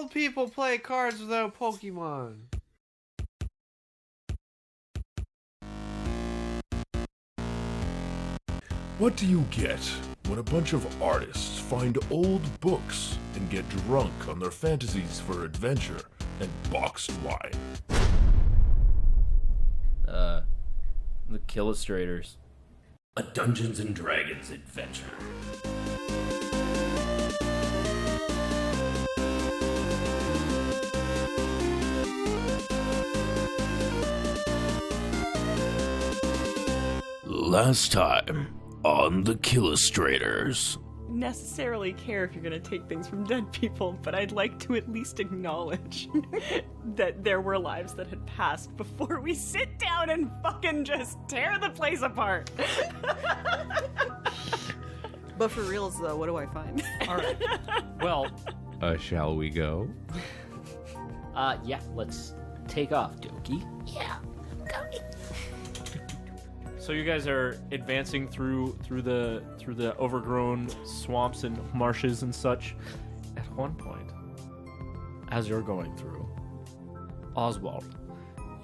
old people play cards without Pokemon? What do you get when a bunch of artists find old books and get drunk on their fantasies for adventure and boxed wine? The Killustrators. A Dungeons and Dragons adventure. Last time on the Killustrators. Necessarily care if you're gonna take things from dead people, but I'd like to at least acknowledge that there were lives that had passed before we sit down and fucking just tear the place apart. But for reals, though, what do I find? Alright. Well, Shall we go? yeah, let's take off, Doki. Yeah, go. So you guys are advancing through the overgrown swamps and marshes and such. At one point, as you're going through, Oswalt,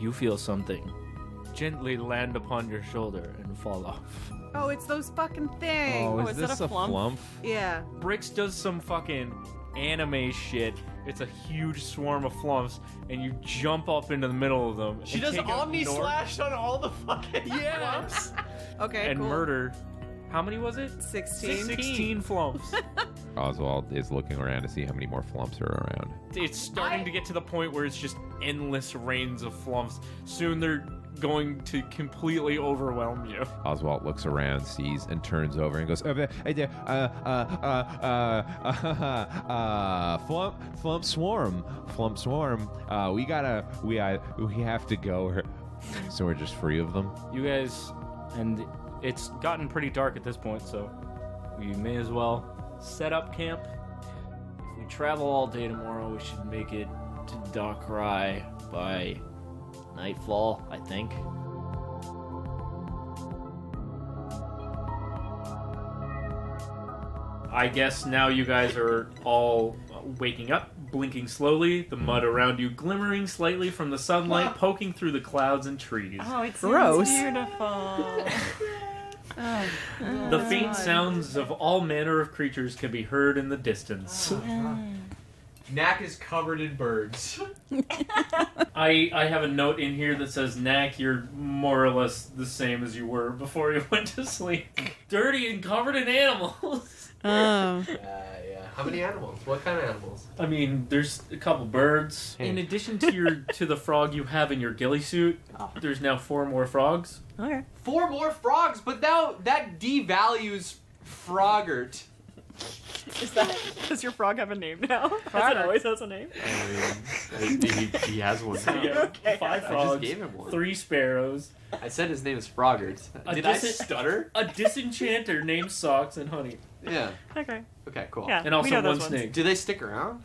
you feel something gently land upon your shoulder and fall off. Oh, it's those fucking things. Oh, is is that this a a flump? flump? Yeah. Brix does some fucking anime shit. It's a huge swarm of flumps, and you jump up into the middle of them. She and does take out Omni Nor- Slash on all the fucking Yes! Okay, and cool. murder. How many was it? 16. 16 flumps. Oswald is looking around to see how many more flumps are around. It's starting to get to the point where it's just endless rains of flumps. Soon they're going to completely overwhelm you. Oswald looks around, sees, and turns over and goes, flump swarm. We have to go. So we're just free of them. You guys, and it's gotten pretty dark at this point, so we may as well set up camp. If we travel all day tomorrow, we should make it to Darkrai by nightfall, I think. I guess now you guys are all waking up, blinking slowly, the mud around you glimmering slightly from the sunlight, poking through the clouds and trees. Oh, it's Gross. beautiful. The faint sounds of all manner of creatures can be heard in the distance. Knack is covered in birds. I have a note in here that says, Knack, you're more or less the same as you were before you went to sleep. Dirty and covered in animals. Oh. Yeah. How many animals? What kind of animals? I mean, there's a couple birds. Hey. In addition to the frog you have in your ghillie suit, there's now 4 more frogs. Okay. 4 more frogs, but now that devalues Froggert. Is that does your frog have a name now? Because it always has a name. I mean, he has one. So you have 5 I just frogs, gave him one. 3 sparrows, I said his name is Froggert. Did I stutter? a disenchanter named Socks and Honey, Yeah. Okay. Okay, cool. Yeah. and we also know 1 those ones. snake. Do they stick around?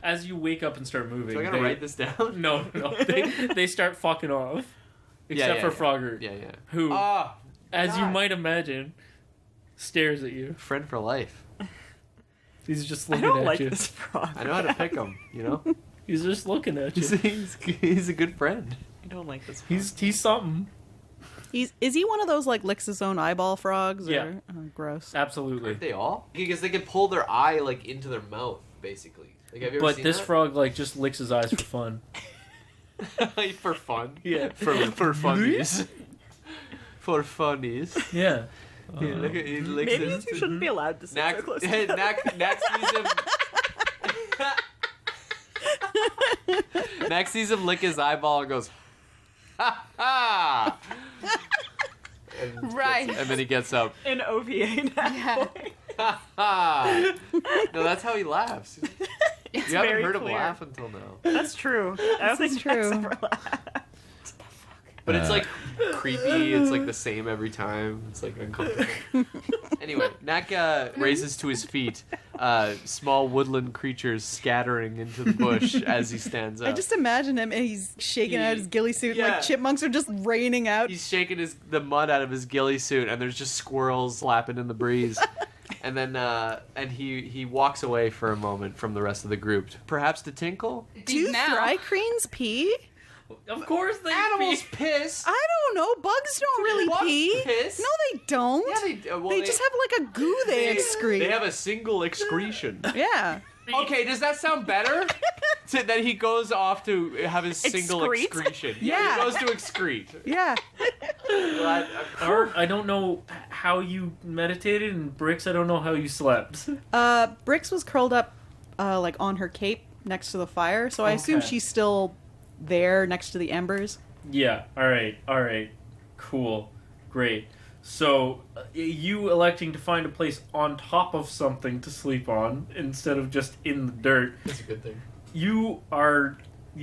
As you wake up and start moving, So I gotta write this down? No, they start fucking off. Except for Frogger, Yeah. who, Ah, as you God. might imagine, stares at you. friend for life. He's just I looking don't at like you. this frog. I know how to pick him, you know? He's just looking at you. He's a good friend. I don't like this frog. He's something. Is he one of those, like, licks his own eyeball frogs? Or... Yeah. Oh, gross. Absolutely. Aren't they all? Because they can pull their eye, like, into their mouth, basically. Like, have you ever But seen this that? frog like just licks his eyes for fun. For fun. Yeah. For funnies. For funnies. Yeah. Yeah, look at, he licks Maybe his... you shouldn't be allowed to sit Knack, so close hey, together. Knack sees him... Knack sees him lick his eyeball and goes, ha ha! And Right. and then he gets up. An OVA now. Yeah. Ha ha! No, that's how he laughs. It's You haven't very heard him clear. laugh until now. That's true. I don't This think is true. Knack's ever laughed. But it's like creepy. It's like the same every time. It's like uncomfortable. Anyway, Knack raises to his feet. Small woodland creatures scattering into the bush as he stands up. I just imagine him and he's shaking out his ghillie suit and, Yeah. like, chipmunks are just raining out. He's shaking the mud out of his ghillie suit, and there's just squirrels flapping in the breeze. And then and he walks away for a moment from the rest of the group, perhaps to tinkle. Do Now. thrycreens pee? Of course they Animals piss. I don't know. Bugs don't really Bugs pee. piss? No, they don't. Yeah, they just have like a goo they excrete. They have a single excretion. Yeah. Okay, does that sound better? That he goes off to have his single Excrete? excretion. Yeah. He goes to excrete. Yeah. Glad- Art, I don't know how you meditated, and Brix, I don't know how you slept. Brix was curled up like on her cape next to the fire, so I assume Okay. she's still there next to the embers. Yeah, alright. Cool. Great. So, you electing to find a place on top of something to sleep on instead of just in the dirt, That's a good thing. you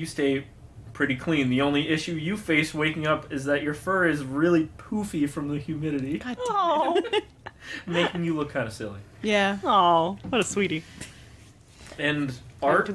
stay pretty clean. The only issue you face waking up is that your fur is really poofy from the humidity, God damn. Oh, making you look kind of silly. Yeah. oh, what a sweetie. And Art,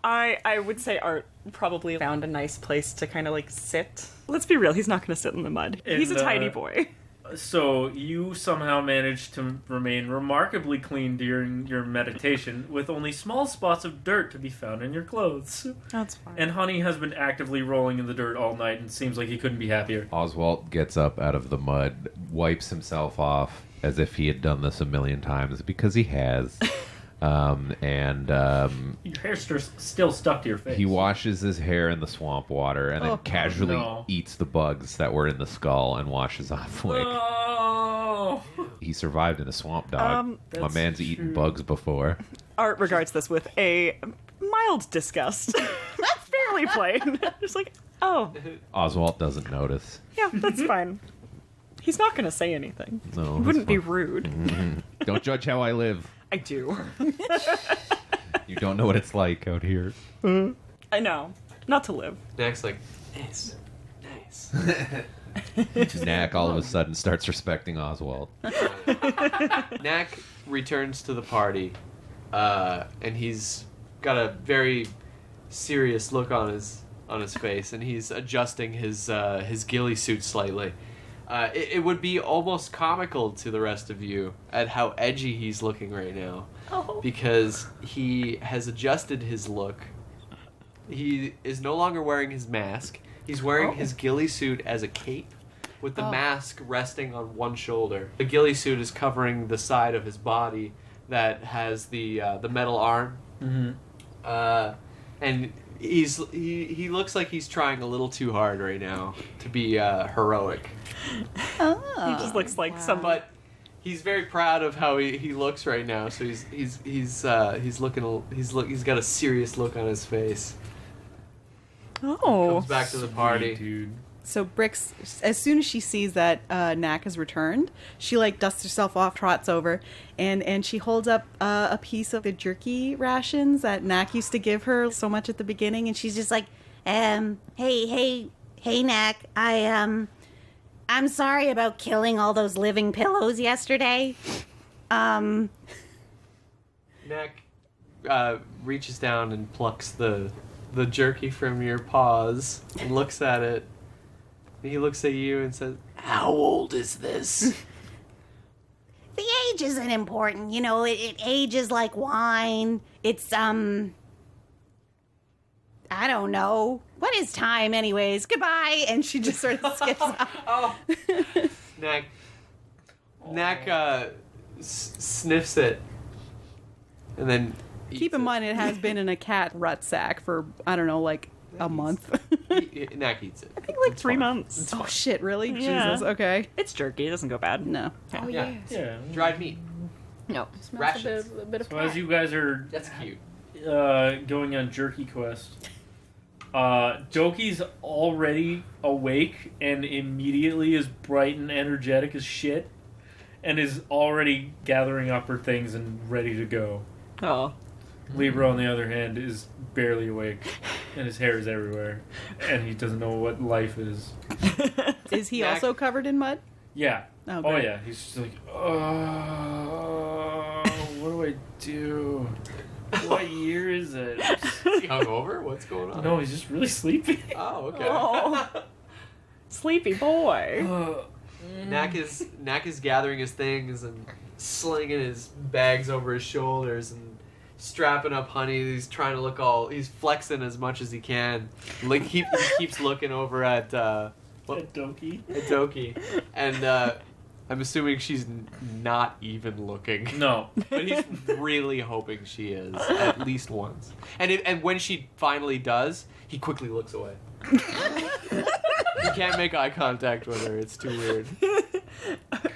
I would say Art probably found a nice place to kind of like sit. Let's be real, he's not going to sit in the mud. He's a And, tiny boy. so you somehow managed to remain remarkably clean during your meditation, with only small spots of dirt to be found in your clothes. That's fine. And Honey has been actively rolling in the dirt all night and seems like he couldn't be happier. Oswalt gets up out of the mud, wipes himself off as if he had done this a million times, because he has. Your hair's still stuck to your face. He washes his hair in the swamp water and then Oh, casually no. eats the bugs that were in the skull and washes off like Oh! he survived in a swamp dog. My That's man's eaten true. bugs before. Art regards this with a mild disgust. Fairly plain. Just like, oh, Oswalt doesn't notice. yeah, that's fine. He's not going to say anything. No, He wouldn't be rude. Don't judge how I live. I do. You don't know what it's like out here. I know. Not to live. Next, like, nice. Knack all of a sudden starts respecting Oswald. Knack returns to the party, and he's got a very serious look on his face, and he's adjusting his ghillie suit slightly. It would be almost comical to the rest of you at how edgy he's looking right now, because he has adjusted his look. He is no longer wearing his mask. He's wearing his ghillie suit as a cape, with the mask resting on one shoulder. The ghillie suit is covering the side of his body that has the metal arm. Mm-hmm. And he looks like he's trying a little too hard right now to be heroic. He just looks like some. But he's very proud of how he looks right now. So he's got a serious look on his face. Oh. Comes back to the party. Dude. So Brix, as soon as she sees that Knack has returned, she like dusts herself off, trots over, and she holds up a piece of the jerky rations that Knack used to give her so much at the beginning, and she's just like, hey, Knack, I'm sorry about killing all those living pillows yesterday. Knack reaches down and plucks the jerky from your paws and looks at it. And he looks at you and says, "How old is this?" The age isn't important, you know, it ages like wine. It's, I don't know. What is time anyways? Goodbye. and she just sort of skips out. Knack sniffs it, and then Keep in mind, it has been in a cat rut sack for, I don't know, like a month. Knack eats it. I think like 3 months. Oh shit, really? Yeah. Jesus, okay. It's jerky. It doesn't go bad. No. Oh, Yeah. yeah. Yeah. Dried meat. No. Smells Rations. a bit of So as you guys are That's cute. going on jerky quest, Doki's already awake and immediately is bright and energetic as shit, and is already gathering up her things and ready to go. Oh. Libra, on the other hand, is barely awake, and his hair is everywhere, and he doesn't know what life is. Is he Knack- also covered in mud? Yeah. Oh, Oh great. yeah. He's just like, oh, what do I do? What year is it? Is he hungover? What's going on? No, he's just really sleepy. Oh, okay. Oh. Sleepy boy. Knack is gathering his things, and slinging his bags over his shoulders and strapping up Honey. He's trying to look he's flexing as much as he can. Like he keeps looking over at Doki. And I'm assuming she's not even looking. No. But he's really hoping she is, at least once. And when she finally does, he quickly looks away. He can't make eye contact with her. It's too weird.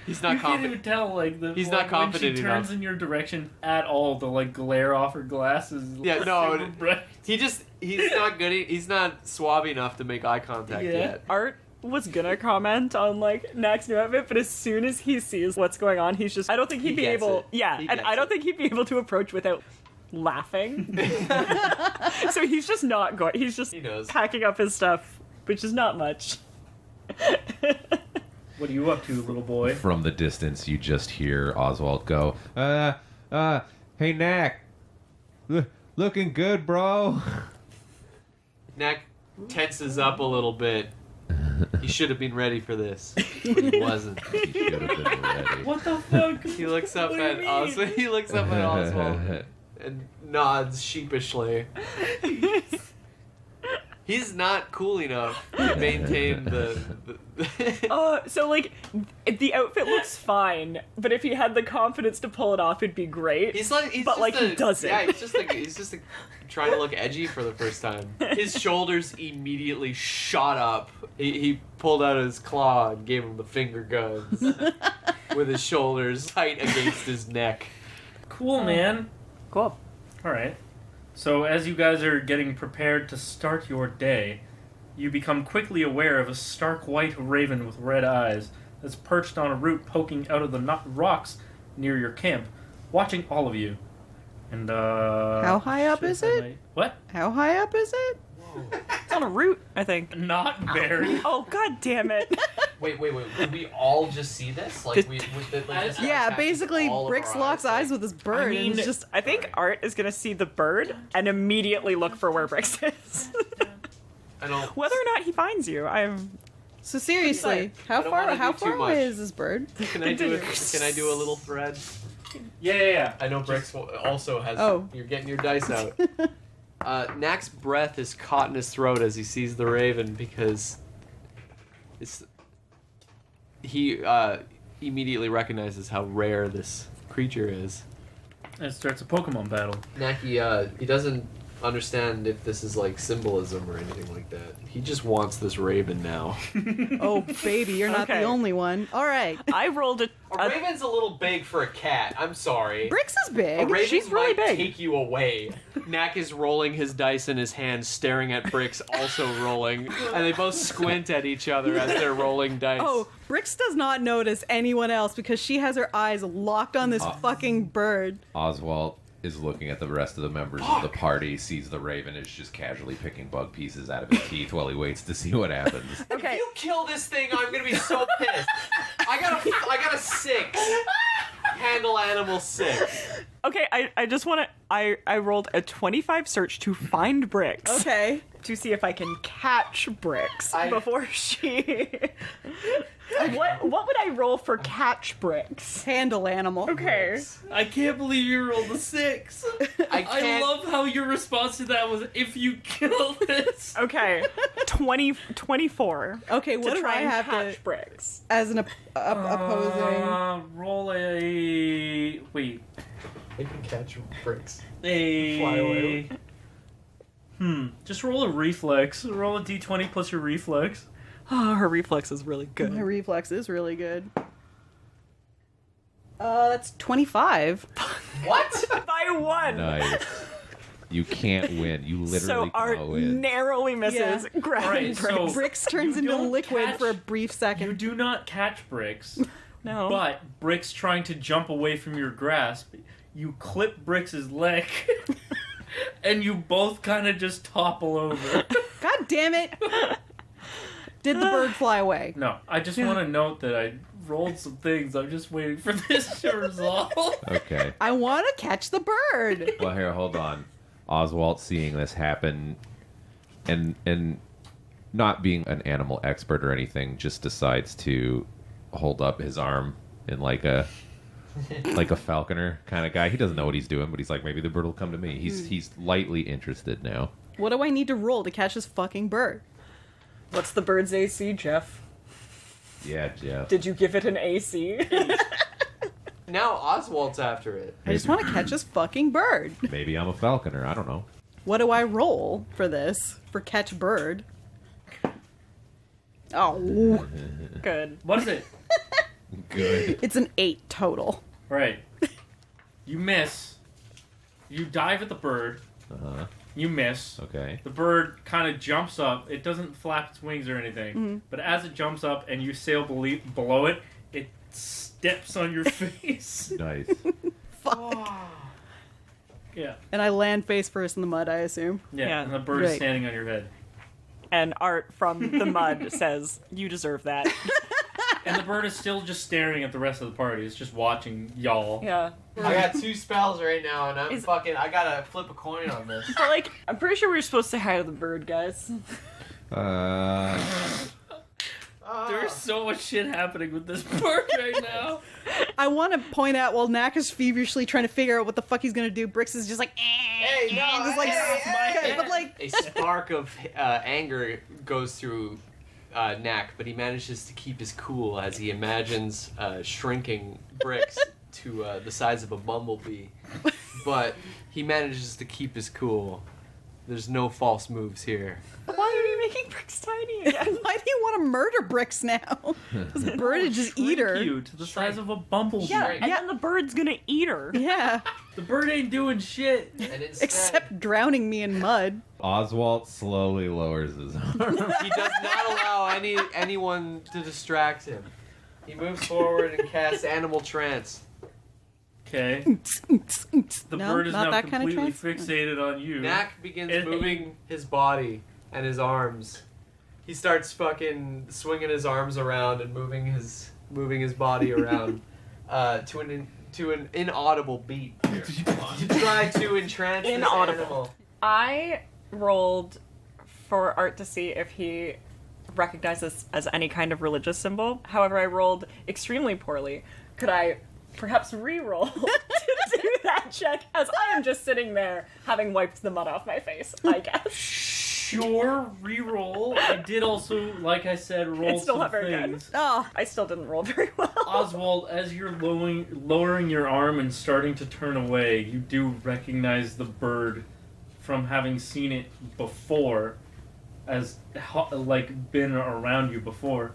He's not You can't confident. even tell, like, He's not confident when she turns enough. in your direction at all, the, like, glare off her glasses. Yeah, no, super bright. he's not good. He's not suave enough to make eye contact yet. Art was gonna comment on like Knack's new outfit, but as soon as he sees what's going on, he's just I don't think he'd be gets able it. yeah, He and gets I don't it. think he'd be able to approach without laughing. So he's just not going he's just He knows. packing up his stuff, which is not much. What are you up to, little boy? From the distance, you just hear Oswalt go, hey, Knack. Looking good, bro. Knack tenses up a little bit. He should have been ready for this, but he wasn't. He should have been ready. What the fuck? He looks up What do you at mean? Oswald. He looks up at Oswald and nods sheepishly. He's not cool enough to maintain the So like the outfit looks fine, but if he had the confidence to pull it off, it'd be great. He's but just like he doesn't. Yeah, he's just trying to look edgy for the first time. His shoulders immediately shot up. He pulled out his claw and gave him the finger guns with his shoulders tight against his neck. Cool, man. Cool. All right. So as you guys are getting prepared to start your day, you become quickly aware of a stark white raven with red eyes that's perched on a root poking out of the rocks near your camp, watching all of you. And How high up is it? What? How high up is it? It's on a root, I think. Not very. Oh god damn it. Wait. Did we all just see this? Like this Yeah, basically, Brix locks eyes with his bird, I mean, and it's just I think Art is gonna see the bird and immediately look for where Brix is. I don't. Whether or not he finds you, I'm so seriously. How I don't wanna far do too away much. is this bird? Can I do a little thread? Yeah. I know Brix also has. Oh. You're getting your dice out. Knack's breath is caught in his throat as he sees the raven because he immediately recognizes how rare this creature is. And it starts a Pokemon battle. Knack, he doesn't understand if this is like symbolism or anything like that. He just wants this raven now. Oh, baby, you're not Okay. the only one. All right. I rolled A raven's a little big for a cat. I'm sorry. Brix is A big. raven She's really might big. take you away. Knack is rolling his dice in his hand, staring at Brix, also rolling, and they both squint at each other as they're rolling dice. Oh, Brix does not notice anyone else because she has her eyes locked on this fucking bird. Oswalt is looking at the rest of the members of the party, sees the raven is just casually picking bug pieces out of his teeth while he waits to see what happens. If you kill this thing, I'm gonna be so pissed. I got a 6. Handle animal 6. Okay, I just want to. I rolled a 25 search to find Brix. Okay. To see if I can catch Brix I- before she. What would I roll for catch Brix? Handle animal. Okay. I can't believe you rolled a 6. I I can't. love how your response to that was, if you kill this. Okay. 24. Okay, what to do try I and have catch to Brix? as an opposing? Roll a... Wait. I can catch Brix. A... Fly away. Just roll a reflex. Roll a d20 plus your reflex. Oh, her reflex is really good. My reflex is really good. That's 25. What? By 1. Nice. You can't win. You literally So Art cannot win. narrowly misses grabbing Alright, Brix. so- Brix turns You into don't liquid catch- for a brief You second. do not catch Brix, No. but Brix trying to jump away from your grasp, you clip Brix's leg, and you both kind of just topple over. God damn it! Did the bird fly away? No, I just want to note that I rolled some things. I'm just waiting for this to resolve. Okay. I want to catch the bird. Well, here, hold on. Oswalt seeing this happen and not being an animal expert or anything, just decides to hold up his arm in like a like a falconer kind of guy. He doesn't know what he's doing, but he's like, maybe the bird will come to me. He's lightly interested now. What do I need to roll to catch this fucking bird? What's the bird's AC, Jeph? Yeah, Jeph. Did you give it an AC? Now Oswald's after it. I just want to catch this fucking bird. Maybe I'm a falconer. I don't know. What do I roll for this? For catch bird? Oh. Good. What is it? Good. It's an 8 total. Right. You miss. You dive at the bird. Uh-huh. You miss. Okay. The bird kind of jumps up. It doesn't flap its wings or anything. But as it jumps up and you sail below it, it steps on your face. Nice. Fuck. Yeah. And I land face first in the mud, I assume. Yeah. And the bird is Right. standing on your head. And Art from the mud says, "You deserve that." And the bird is still just staring at the rest of the party. It's just watching y'all. Yeah. I got 2 spells right now, and Is- I gotta flip a coin on this. But, like, I'm pretty sure we were supposed to say hi to the bird, guys. There's so much shit happening with this bird right now. I want to point out while Knack is feverishly trying to figure out what the fuck he's gonna do, Brix is just like, Hey, no, just like, hey. but like, A spark of anger goes through Knack, but he manages to keep his cool as he imagines shrinking Brix to the size of a bumblebee. But he manages to keep his cool. There's no false moves here. Why are you making Brix tiny again? why do you want to murder Brix now? This bird is just eat her. You to the size of a bumblebee. Yeah, and then the bird's gonna eat her. Yeah, The bird ain't doing shit. And instead, except drowning me in mud. Oswalt slowly lowers his arm. he does not allow anyone to distract him. He moves forward and casts Animal Trance. Okay. The No, bird is not now that kind of completely trance? fixated on you. Knack begins And- moving his body and his arms. He starts fucking swinging his arms around and moving his body around to an inaudible beat. You try to entrance this Inaudible. animal. I rolled for Art to see if he recognized this as any kind of religious symbol. However, I rolled extremely poorly. Could I perhaps re-roll to do that check as I am just sitting there having wiped the mud off my face, I guess. Sure, re-roll. I did also, like I said, roll It's still some not very good. things. Oh, I still didn't roll very well. Oswald, as you're lowering your arm and starting to turn away, you do recognize the bird from having seen it before, as like been around you before,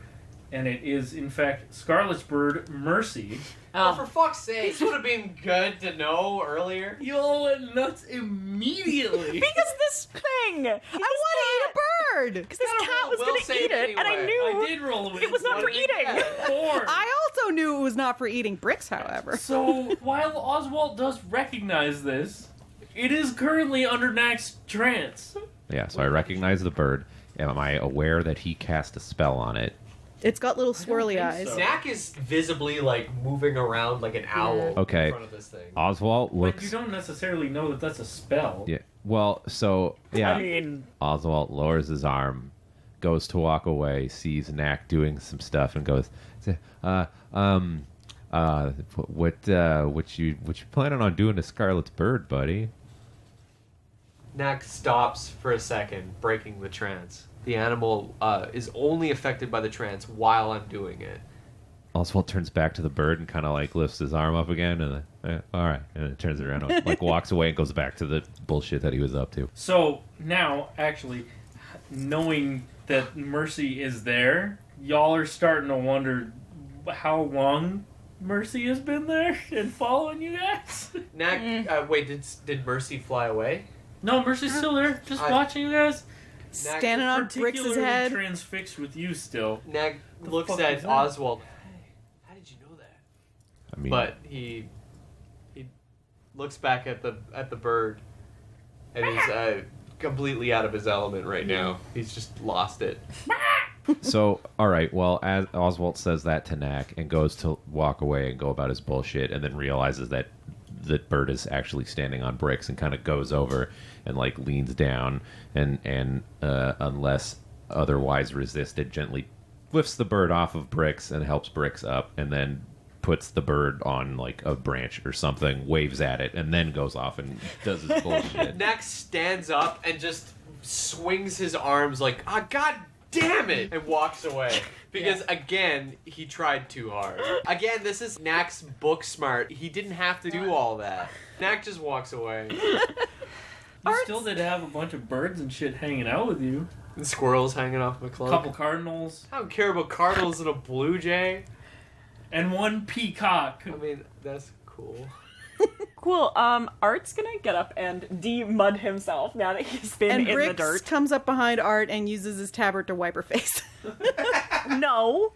and it is in fact Scarlet's bird, Mercy. Oh, for fuck's sake! This would have been good to know earlier. You all went nuts immediately. Because this thing! I want to eat a bird. Because this cat was Will going to save eat it, and I anyway. knew I did roll a it was not What for did he eating. get? 4. I also knew it was not for eating Brix, however. So, while Oswald does recognize this, it is currently under Knack's trance. Yeah, so I recognize the bird. Am I aware that he cast a spell on it? It's got little swirly think eyes. so. Knack is visibly like moving around like an owl Okay. in front of this thing. Oswalt But looks... you don't necessarily know that that's a spell. Yeah. Well, so, yeah. I mean, Oswalt lowers his arm, goes to walk away, sees Knack doing some stuff, and goes, what you planning on doing to Scarlet's bird, buddy? Knack stops for a second, breaking the trance. The animal is only affected by the trance while I'm doing it. Oswald turns back to the bird and kind of like lifts his arm up again, and all right, and then turns it around, and, like walks away and goes back to the bullshit that he was up to. So, now, actually, knowing that Mercy is there, y'all are starting to wonder how long Mercy has been there and following you guys. Knack, wait, did Mercy fly away? No, Mercy's still there, just I- watching you guys. Knack, Standing on Brix's Particularly head. transfixed with you still. Knack looks fuck at is that? Oswald. How did you know that? I mean, But he looks back at the bird, and he's completely out of his element right now. He's just lost it. so all right, well, as Oswald says that to Knack and goes to walk away and go about his bullshit, and then realizes that the bird is actually standing on Brix and kind of goes over and like leans down and unless otherwise resisted, gently lifts the bird off of Brix and helps Brix up, and then puts the bird on like a branch or something, waves at it, and then goes off and does his bullshit. Knack stands up and just swings his arms like, God damn it, and walks away. Because, again, he tried too hard. Again, this is Knack's book smart. He didn't have to do all that. Knack just walks away. You still did have a bunch of birds and shit hanging out with you. The squirrel's hanging off my A cloak. couple cardinals. I don't care about cardinals and a blue jay. And one peacock. I mean, that's cool. Cool. Art's gonna get up and de-mud himself now that he's been And in Brix the dirt. comes up behind Art and uses his tabard to wipe her face. No.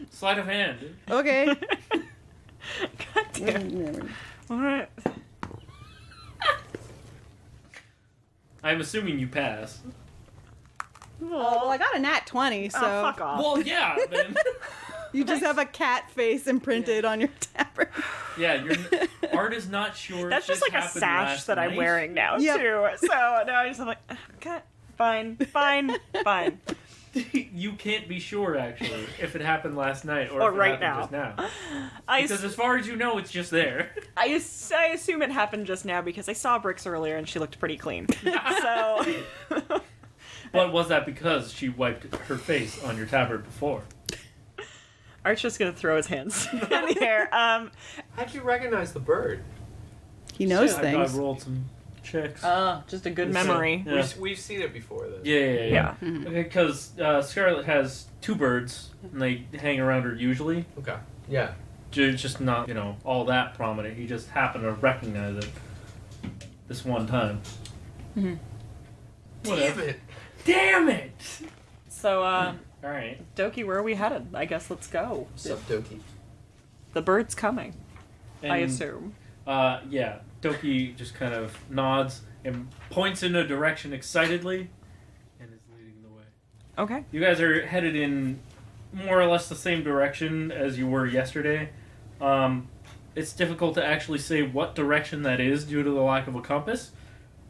Sleight of hand. Okay. God damn. Alright. I'm assuming you pass. Well, I got a nat 20, so Oh, fuck off. Well, yeah, then. you just have a cat face imprinted on your tabard. Yeah, Art is not sure. That's if just this like a happened sash last that I'm night. wearing now, Yep. too. So now I just am like, okay, fine. You can't be sure, actually, if it happened last night or Or if it right happened just now. I, Because as far as you know, it's just there. I assume it happened just now because I saw Brix earlier and she looked pretty clean. So, But was that because she wiped her face on your tabard before? Art's just gonna throw his hands in the air. How'd you recognize the bird? He knows I things. rolled some checks. Just a good memory. Yeah. We've seen it before, then. Yeah. Because Scarlet has two birds, and they hang around her usually. Okay. Yeah. It's just not, all that prominent. You just happen to recognize it this one time. Damn it. Damn it! So, Alright. Doki, where are we headed? I guess let's go. Sup, Doki? The bird's coming, I And, assume. Yeah. Doki just kind of nods and points in a direction excitedly and is leading the way. Okay. You guys are headed in more or less the same direction as you were yesterday. It's difficult to actually say what direction that is due to the lack of a compass.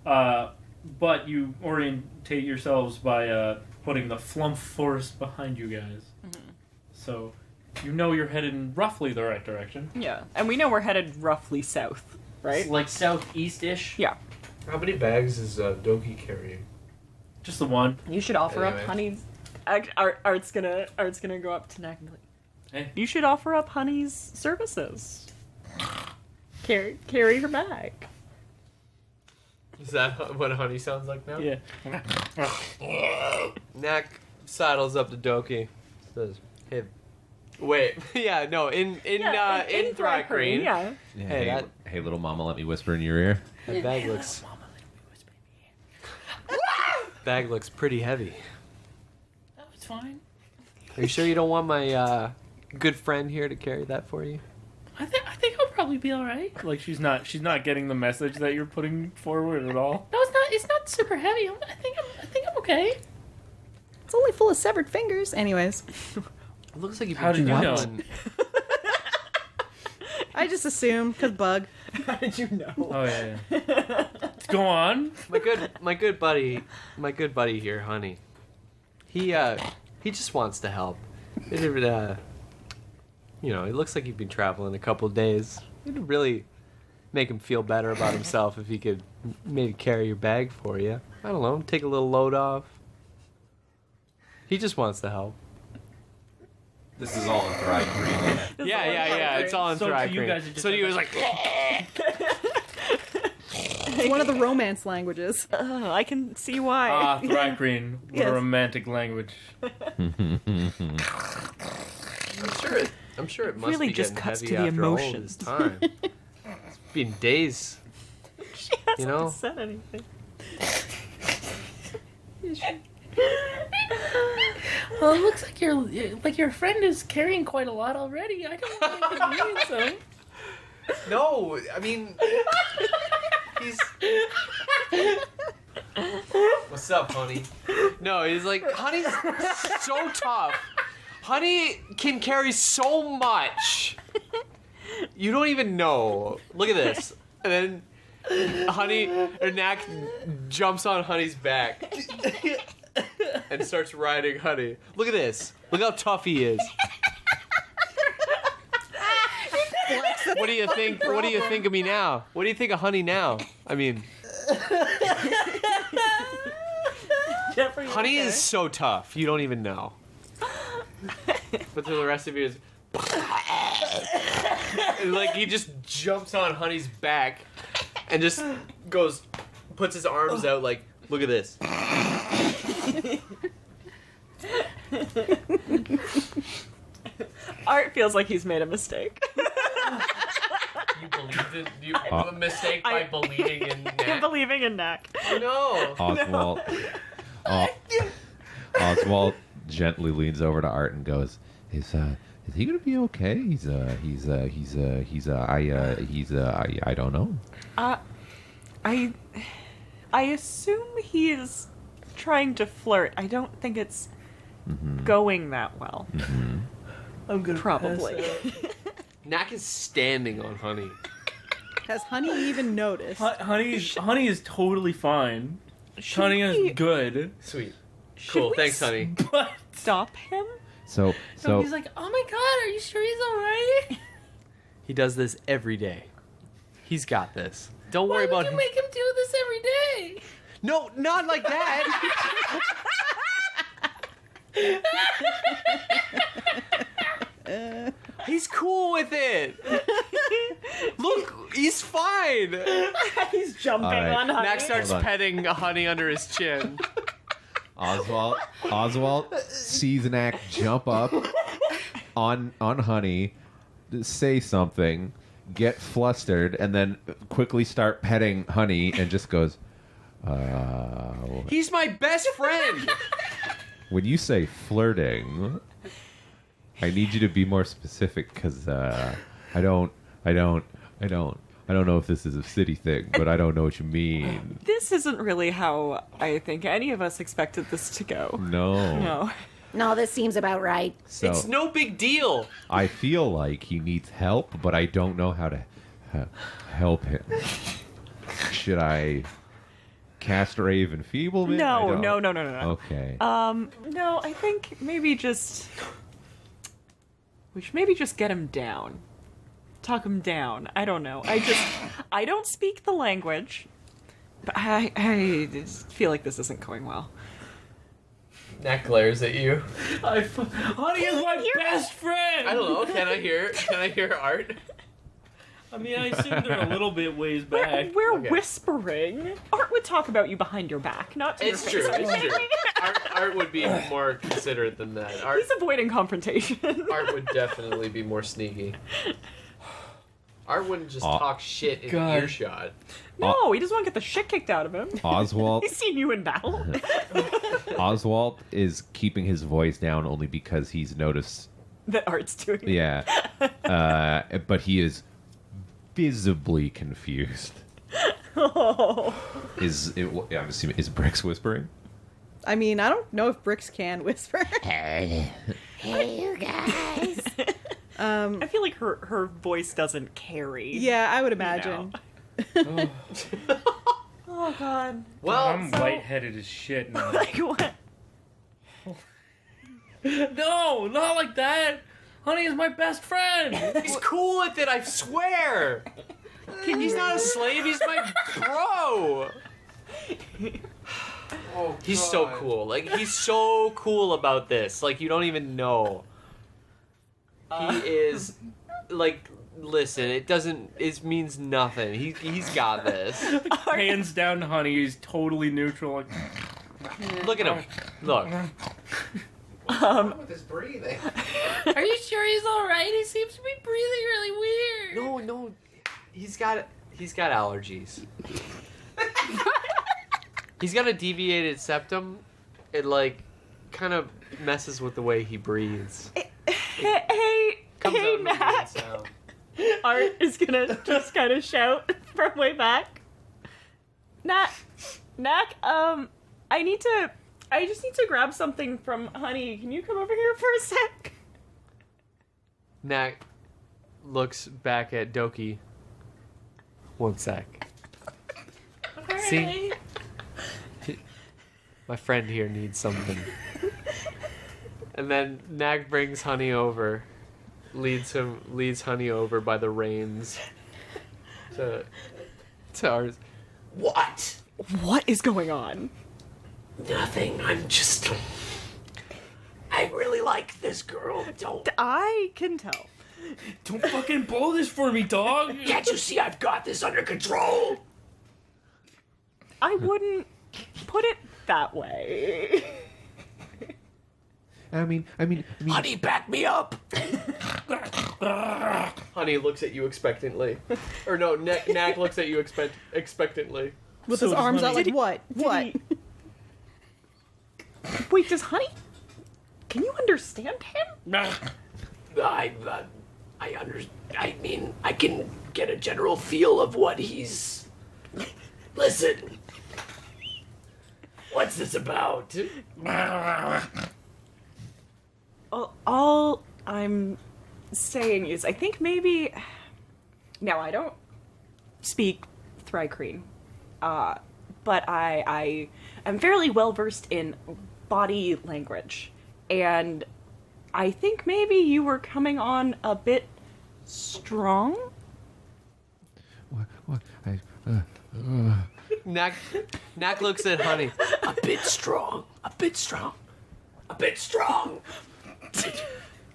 But you orientate yourselves by putting the Flump Forest behind you guys. So you know you're headed in roughly the right direction. Yeah. And we know we're headed roughly south, right? It's like southeast-ish. Yeah. How many bags is Doki carrying? Just the one. You should offer Anyway. up Honey's. Art's gonna go up to Knack and be like, Hey. you should offer up Honey's services. Carry her bag. Is that what honey sounds like now? Yeah. Knack sidles up to Doki. Says, "Hey, wait, yeah, no, in Thrycreen. Yeah. Hey, little mama, let me whisper in your ear. That bag looks. Bag looks pretty heavy. Oh, it's fine. Are you sure you don't want my good friend here to carry that for you? I think I'll probably be all right. Like she's not getting the message that you're putting forward at all. No, it's not super heavy. I think I'm okay. It's only full of severed fingers. Anyways, It looks like you've How been did you know? traveling. I just assume, because bug. How did you know? Oh yeah. Go on. My good buddy here, Honey. He just wants to help. It looks like you've been traveling a couple of days. It'd really make him feel better about himself if he could maybe carry your bag for you. I don't know, take a little load off. He just wants to help. This is all in Thrycreen. Yeah. It's all in So to you Thrycreen. guys, it just So he was like, It's one of the romance languages. I can see why. Thrycreen. What Yes. a romantic language. I'm sure it must Really be just getting cuts heavy to the after all of emotions. this time. It's been days. She hasn't said anything. Well, it looks like your friend is carrying quite a lot already. I don't think it means so. No, I mean, he's. What's up, Honey? No, he's like, Honey's so tough. Honey can carry so much. You don't even know. Look at this. And then Knack jumps on Honey's back and starts riding Honey. Look at this. Look how tough he is. What do you think? What do you think of me now? What do you think of honey now? I mean, Jeffrey, honey is so tough. You don't even know. But through the rest of you is like he just jumps on Honey's back and just puts his arms out like, look at this. Art feels like he's made a mistake. You believed it? You made a mistake by believing in Knack? Believing in Knack. No. Oswalt gently leans over to Art and goes, "Is he gonna be okay? I don't know." I assume he is trying to flirt. I don't think it's going that well. I'm gonna Probably. Knack is standing on Honey. Has Honey even noticed? Honey is totally fine. Honey is good. Sweet. Cool. Thanks, Honey. But Stop him? So he's like, oh my god, are you sure he's alright? He does this every day. He's got this. Don't worry about him. Make him do this every day. No, not like that. He's cool with it. Look, he's fine. He's jumping on Honey. Knack starts Hold on. petting Honey under his chin. Oswalt sees Knack jump up on Honey, say something, get flustered, and then quickly start petting Honey, and just goes, He's my best friend. when you say flirting, I need you to be more specific, because I don't know if this is a city thing, but I don't know what you mean. This isn't really how I think any of us expected this to go. No. No. No, this seems about right. So It's no big deal. I feel like he needs help, but I don't know how to help him. Should I cast Rave Enfeeblement? No. Okay. No, I think maybe just... We should maybe just get him down. Talk him down. I don't know. I don't speak the language, but I just feel like this isn't going well. Knack glares at you. Honey is my best friend. I don't know. Can I hear Art? I mean, I assume they're a little bit ways back. We're Okay. whispering. Art would talk about you behind your back, not to It's your true. face. It's true. Art would be more considerate than that. He's avoiding confrontation. Art would definitely be more sneaky. Art wouldn't just talk shit in earshot. No, he doesn't want to get the shit kicked out of him. Oswalt He's seen you in battle. Oswalt is keeping his voice down only because he's noticed. That Art's doing it. Yeah, but he is visibly confused. Oh. I'm assuming is Brix whispering? I mean, I don't know if Brix can whisper. Hey, you guys. I feel like her voice doesn't carry. Yeah, I would imagine. Oh god. Well, I'm lightheaded as shit now. Like what? No, not like that. Honey is my best friend. he's cool with it, I swear. He's not a slave, he's my bro. Oh, he's so cool. Like, he's so cool about this. Like, you don't even know. He is, like, listen, it means nothing. He's got this. Hands down, Honey. He's totally neutral. Like, Look at him. Look. With his breathing. are you sure he's all right? He seems to be breathing really weird. No, he's got allergies. He's got a deviated septum. It, like, kind of messes with the way he breathes. Hey, Comes out in a weird Knack. sound. Art is gonna just kind of shout from way back. Knack, I just need to grab something from Honey. Can you come over here for a sec? Knack looks back at Doki. 1 sec. See? My friend here needs something. And then Knack brings Honey over leads Honey over by the reins to ours. What? What is going on? Nothing. I really like this girl. Don't. I can tell. Don't fucking blow this for me, dog. Can't you see I've got this under control? I wouldn't put it that way. I mean, Honey, back me up. Honey looks at you expectantly. Or no, Knack looks at you expectantly. With So his does arms Honey. out like, what? What? Wait, does Honey... Can you understand him? I mean, I can get a general feel of what he's... Listen. What's this about? All I'm saying is, I think maybe... Now, I don't speak Thrycreen, but I am fairly well-versed in body language, and I think maybe you were coming on a bit strong? what? Knack looks at Honey. A bit strong. A bit strong. A bit strong.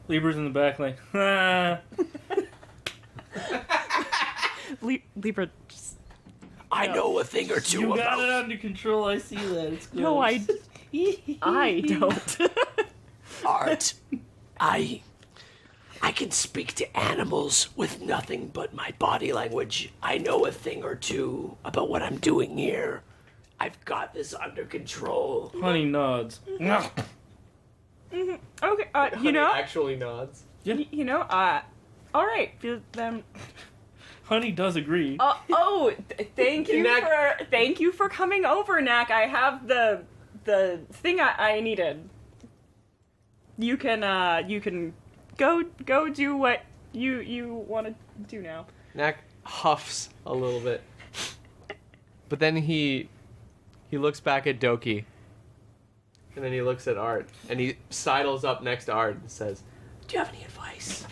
Libra's in the back like, Libra, just... I know a thing or two you about... got it under control. I see that. It's good. No, I don't. art. I can speak to animals with nothing but my body language. I know a thing or two about what I'm doing here. I've got this under control. Honey nods. Okay, Honey actually nods. you know, all right, then... Honey does agree. Thank you Knack- thank you for coming over, Knack. I have the thing I needed. You can go do what you want to do now. Knack huffs a little bit. But then he looks back at Doki. And then he looks at Art. And he sidles up next to Art and says, Do you have any advice?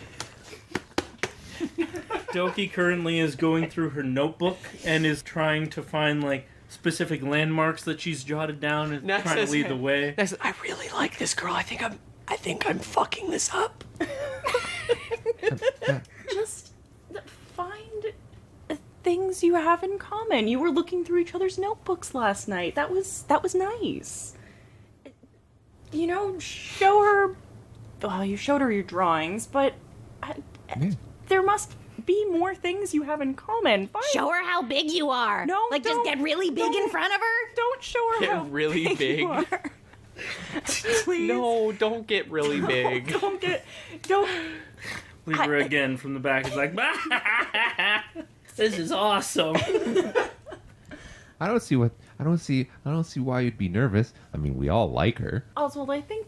Doki currently is going through her notebook and is trying to find like specific landmarks that she's jotted down and Knack trying to says- lead the way. Knack says, I really like this girl. I think I'm fucking this up. Just find things you have in common. You were looking through each other's notebooks last night. That was nice. You know, show her... Well, you showed her your drawings, but there must be more things you have in common. Show her how big you are. No, like just don't- get really big in front of her. Don't show her Get how really big. you are. Please. no, don't get really big. Don't. Libra again from the back is like, this is awesome. I don't see why you'd be nervous. I mean, we all like her. Oswald, I think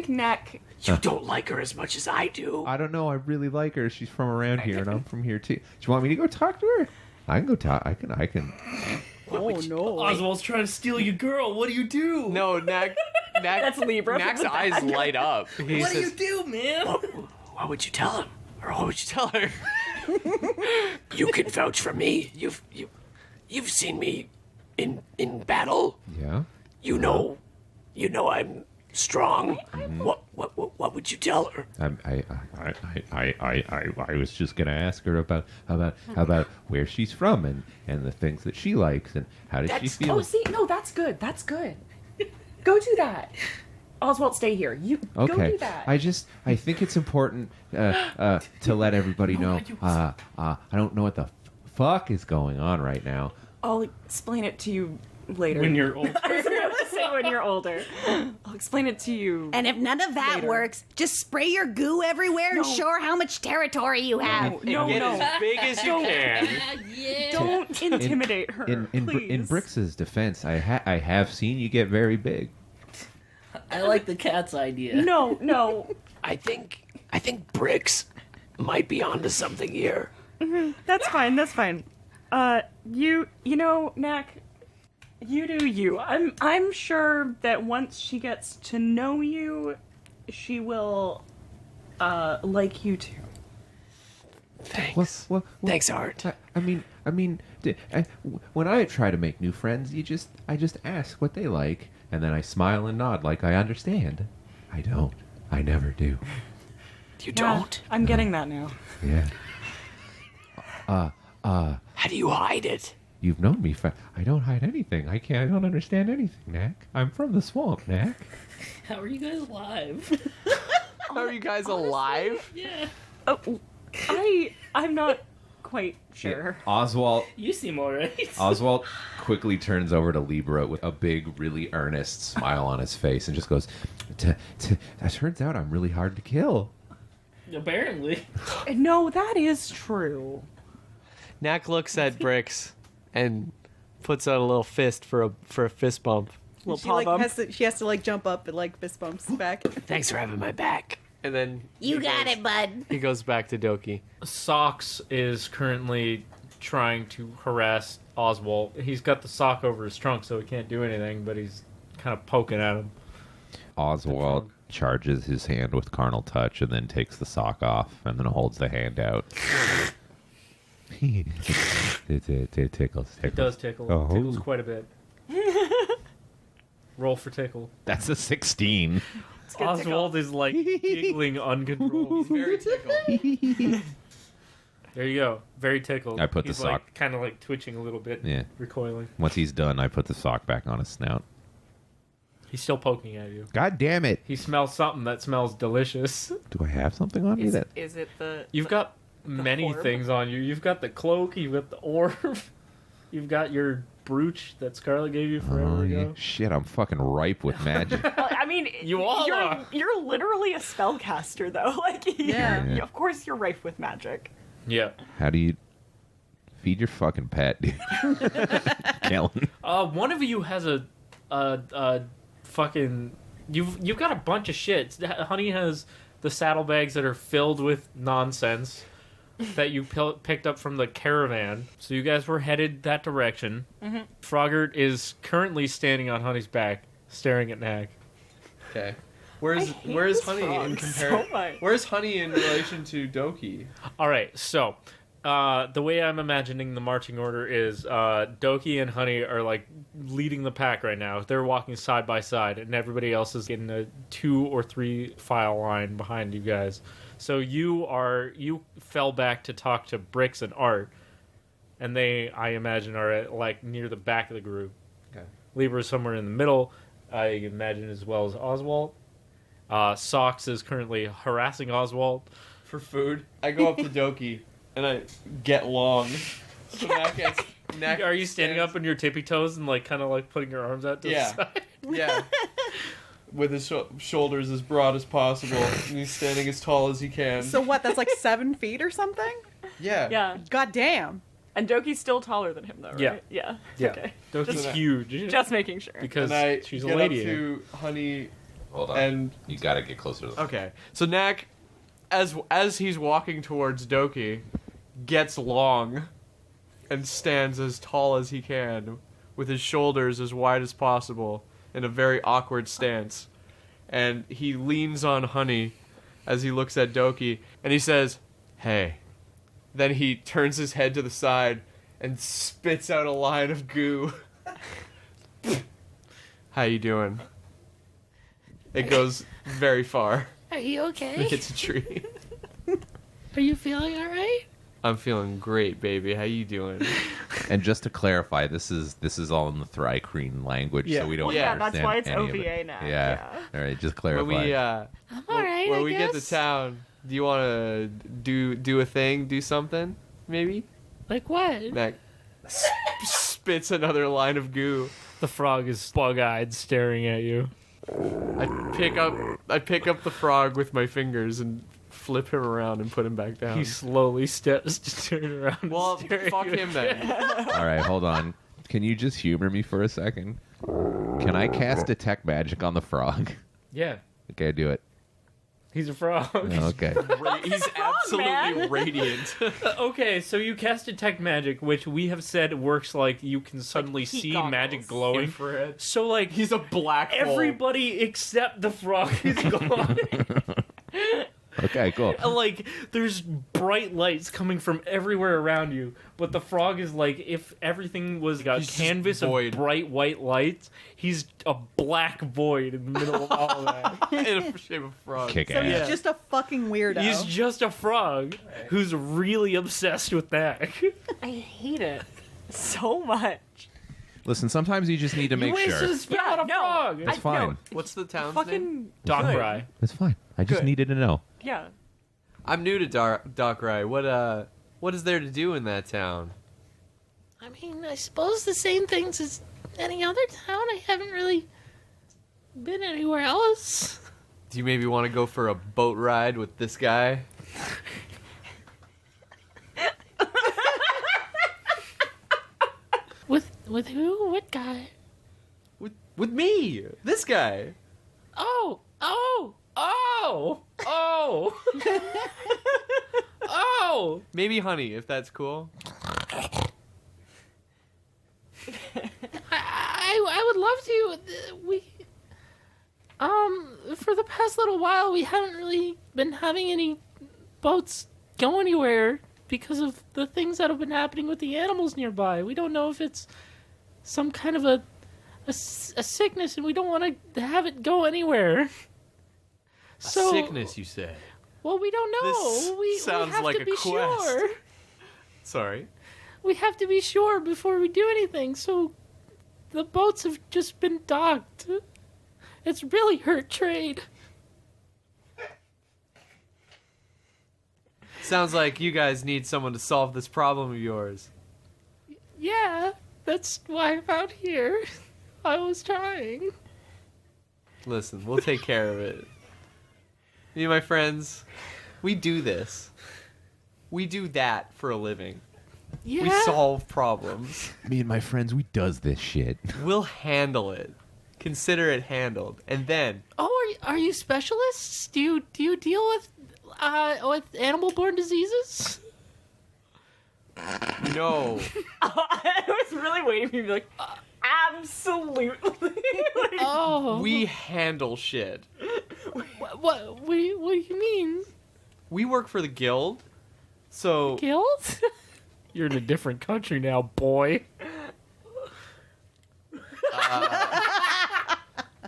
Knack... You don't like her as much as I do. I don't know. I really like her. She's from around here, and I'm from here too. Do you want me to go talk to her? I can go talk. I can. Oh no. Oswald's trying to steal your girl. What do you do? No, Knack... That's Libra. Knack's eyes light up. He What do says, you do, man? What would you tell him? Or what would you tell her? You can vouch for me. You've seen me in battle. Yeah. You know I'm strong. What would you tell her? I was just gonna ask her about where she's from and the things that she likes and how does she feel. Oh, see, no, that's good. That's good. Go do that. Oswald, stay here. You go do that. I think it's important to let everybody know. I don't know what the fuck is going on right now. I'll explain it to you later. When you're old. I was about to say when you're older. I'll explain it to you. And if none of that Later. works, just spray your goo everywhere and show her how much territory you have. No, Get as big as you can. Don't intimidate her, In please. Brix's defense, I have seen you get very big. I like the cat's idea. No. I think Brix might be onto something here. That's fine. You know, Knack, you do you. I'm sure that once she gets to know you, she will like you too. Thanks. Thanks, Art. When I try to make new friends, I just ask what they like, and then I smile and nod like I understand. I don't. I never do. You don't? I'm getting that now. Yeah. How do you hide it? You've known me for... I don't hide anything. I don't understand anything, Knack. I'm from the swamp, Knack. How are you guys alive? Are you guys alive? Yeah. Oh, I'm not quite sure. Oswalt You seem alright. Oswalt quickly turns over to Libra with a big, really earnest smile on his face and just goes, "It turns out I'm really hard to kill." Apparently. No, that is true. Knack looks at Brix and puts out a little fist for a fist bump. Little She paw like bump. she has to like jump up and like fist bumps back. Thanks for having my back. And then You got it, bud. he goes back to Doki. Socks is currently trying to harass Oswalt. He's got the sock over his trunk, so he can't do anything, but he's kind of poking at him. Oswalt charges his hand with carnal touch and then takes the sock off and then holds the hand out. It tickles. It does tickle. Oh. Tickles quite a bit. Roll for tickle. That's a 16. Oswald is like giggling uncontrolled. Very tickled. There you go. Very tickled. I put the He's sock- like, kind of like twitching a little bit, Yeah. recoiling. Once he's done, I put the sock back on his snout. He's still poking at you. God damn it. He smells something that smells delicious. Do I have something on me that... Is it the... You've got many orb? things on you. You've got the cloak. You've got the orb. You've got your brooch that Scarlet gave you forever Oh, yeah. ago. Shit, I'm fucking ripe with magic. I mean, You all are. You're literally a spellcaster, though. Like, Yeah. of course you're rife with magic. Yeah. How do you feed your fucking pet, dude? Kellan. One of you has a fucking. You've got a bunch of shit. Honey has the saddlebags that are filled with nonsense that you picked up from the caravan. So you guys were headed that direction. Mm-hmm. Froggart is currently standing on Honey's back, staring at Knack. Okay. Where's Honey in comparison? so much. Where's Honey in relation to Doki? All right, so the way I'm imagining the marching order is Doki and Honey are like leading the pack right now. They're walking side by side, and everybody else is in a 2 or 3 file line behind you guys. So you fell back to talk to Brix and Art, and they, I imagine, are at, like near the back of the group. Okay. Libra is somewhere in the middle, I imagine, as well as Oswalt. Socks is currently harassing Oswalt. For food, I go up to Doki and I get long. So Knack Are you standing up on your tippy toes and like kind of like putting your arms out to Yeah. the side? Yeah. With his shoulders as broad as possible, and he's standing as tall as he can. So what? That's like 7 feet or something. Yeah. Yeah. God damn. And Doki's still taller than him, though, right? Yeah. Yeah. Yeah. Okay. Doki's Just- huge. Just making sure. because And I she's a get lady. up to Honey. Hold on. And you gotta get closer to the... okay, so Knack, as he's walking towards Doki, gets long, and stands as tall as he can, with his shoulders as wide as possible, in a very awkward stance, and he leans on Honey, as he looks at Doki, and he says, "Hey." Then he turns his head to the side and spits out a line of goo. How you doing? It goes very far. Are you It okay? hits a tree. Are you feeling all right? I'm feeling great, baby. How you doing? And just to clarify, this is all in the Thri-Kreen language, Yeah. so we don't Well, yeah, understand that's why it's any of OVA it. now. Yeah. Yeah. All right, just clarify. When we I'm all right. when I we guess. get to town, do you want to do a thing, do something, maybe? Like what? That spits another line of goo. The frog is bug-eyed, staring at you. I pick up the frog with my fingers and flip him around and put him back down. He slowly steps to turn around. and Well, stare at fuck you him then. All right, hold on. Can you just humor me for a second? Can I cast Detect Magic on the frog? Yeah. Okay, do it. He's a frog. Okay. He's absolutely radiant. Okay, so you cast Detect Magic, which we have said works like you can suddenly heat see goggles. magic glowing. Infrared. So, like, He's a black hole. everybody except the frog is gone. Okay, cool. Like, there's bright lights coming from everywhere around you, but the frog is like, if everything was a He's just canvas of void. bright white lights, he's a black void in the middle of all of that. in a shape of frog. Kick So ass. he's just a fucking weirdo. He's just a frog who's really obsessed with that. I hate it so much. Listen, sometimes you just need to make You wasted sure. a spell on a frog. It's fine. What's the town's name? Fucking Dockry. It's fine. I just Good. needed to know. yeah. I'm new to Dockry. What is there to do in that town? I mean, I suppose the same things as any other town. I haven't really been anywhere else. Do you maybe want to go for a boat ride with this guy? With who? What guy? With me, this guy. Oh! Oh! Maybe Honey, if that's cool. I would love to. For the past little while, we haven't really been having any boats go anywhere because of the things that have been happening with the animals nearby. We don't know if it's some kind of a sickness, and we don't want to have it go anywhere. So, Sickness, you say? well, we don't know. This we sounds have like to a be quest. sure. Sorry. We have to be sure before we do anything. So, the boats have just been docked. It's really hurt trade. Sounds like you guys need someone to solve this problem of yours. Yeah, that's why I'm out here. I was trying. Listen, we'll take care of it. Me and my friends, we do this. We do that for a living. Yeah. We solve problems. Me and my friends, we does this shit. We'll handle it. Consider it handled. And then, Oh, are you specialists? Do you deal with animal-borne diseases? no. I was really waiting for you to be like, absolutely. Like, Oh. We handle shit. What do you mean? We work for the guild. So, Guild? You're in a different country now, boy.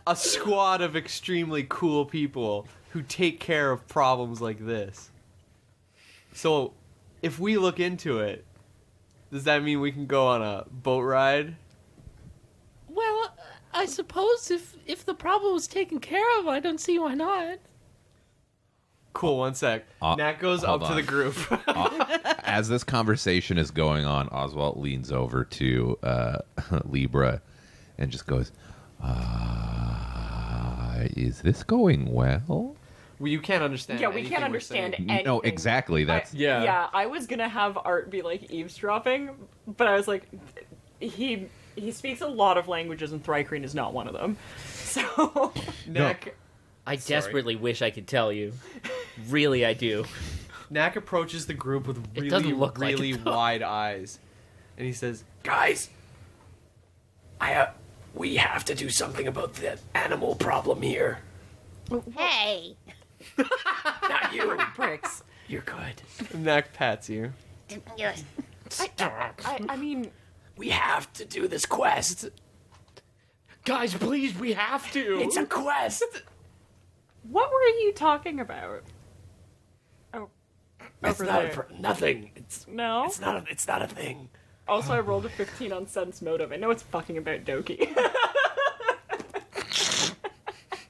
a squad of extremely cool people who take care of problems like this. So, if we look into it, does that mean we can go on a boat ride? Well, I suppose if the problem was taken care of, I don't see why not. Cool, one sec. Knack goes hold up to on. the group. As this conversation is going on, Oswalt leans over to Libra and just goes, is this going well? Well, you can't understand. yeah, we anything can't we're understand saying. anything. No, exactly. That's Yeah. Yeah, I was gonna have Art be like eavesdropping, but I was like, he speaks a lot of languages, and Thrycreen is not one of them. So Knack, I desperately wish I could tell you. Really, I do. Knack approaches the group with It doesn't really, look like really it, though. wide eyes, and he says, Guys, we have to do something about the animal problem here. Hey, Not you. Brix. You're good. Knack pats you. I mean, We have to do this quest. Guys, please, we have to. It's a quest. what were you talking about? Oh, It's over not there. nothing. No. It's not a thing. Also, I rolled a 15 on sense motive. I know it's fucking about Doki.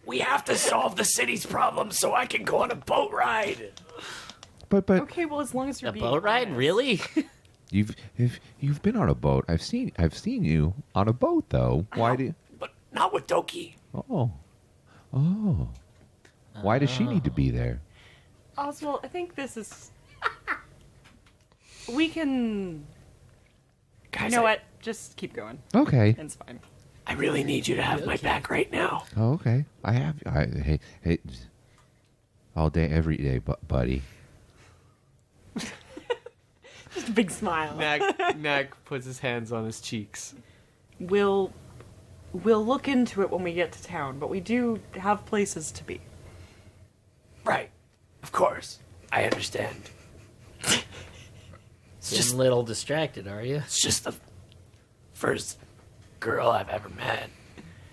We have to solve the city's problems so I can go on a boat ride. but okay, well, as long as you're A being boat ride? honest. Really? you've been on a boat. I've seen you on a boat though. Why do? But not with Doki. Oh. Why does she need to be there? Oswald, I think this is. We can. Guys, You know what? Just keep going. Okay. It's fine. I really need you to have my back right now. Oh, okay. Hey. all day, every day, buddy. Just a big smile. Knack puts his hands on his cheeks. We'll look into it when we get to town, but we do have places to be. Right. Of course. I understand. It's Just a little distracted, are you? It's just the first girl I've ever met.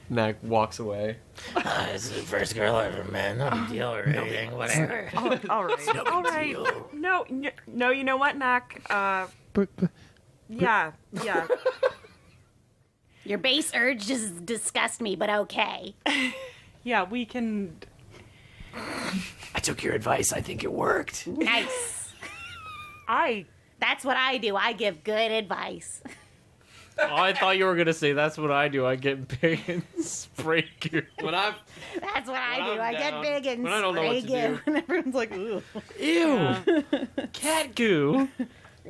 Knack walks away. It's the first girl I ever met. No big deal or anything. Whatever. All right. All right. No, you know what, Knack? Yeah. Your base urge just disgusts me, but okay. Yeah, we can... I took your advice. I think it worked. Nice. That's what I do. I give good advice. Oh, I thought you were gonna say that's what I do. I get big and spray gear. That's what I do. I get big and when I don't know what to do. And everyone's like, ooh. Ew. Cat goo.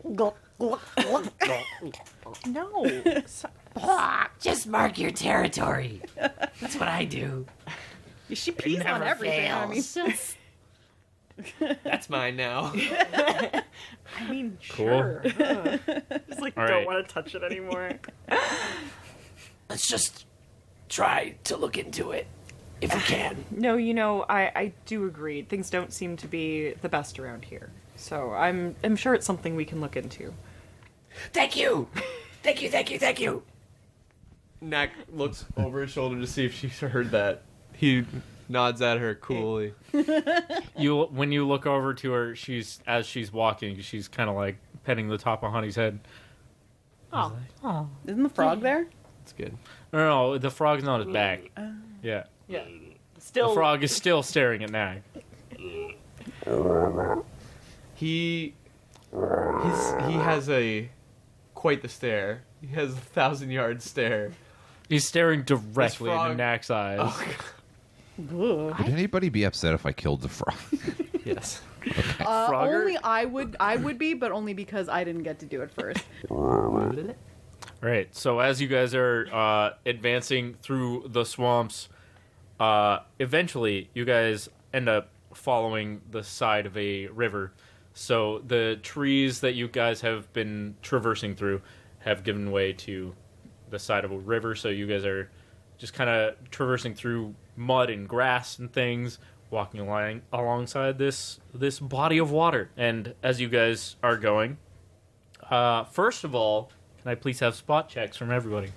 No. Just mark your territory. That's what I do. She pees on everything. I mean, That's mine now. I mean, Cool. sure. Just like, All don't right. want to touch it anymore. Let's just try to look into it if we can. No, I do agree. Things don't seem to be the best around here. So I'm sure it's something we can look into. Thank you. Thank you. Knack looks over his shoulder to see if she heard that. He nods at her coolly. When you look over to her, as she's walking, she's kind of like petting the top of Honey's head. oh. Isn't the frog there? It's good. No, the frog's not his back. Yeah. Yeah. Still. The frog is still staring at Knack. He has quite the stare. He has a 1,000-yard stare. He's staring directly This frog- into Knack's eyes. Oh, Would anybody be upset if I killed the frog? yes. Frogger? Only I would be, but only because I didn't get to do it first. Right. So as you guys are advancing through the swamps, eventually you guys end up following the side of a river. So the trees that you guys have been traversing through have given way to the side of a river. So you guys are just kind of traversing through mud and grass and things, walking alongside this body of water. And as you guys are going, first of all, can I please have spot checks from everybody?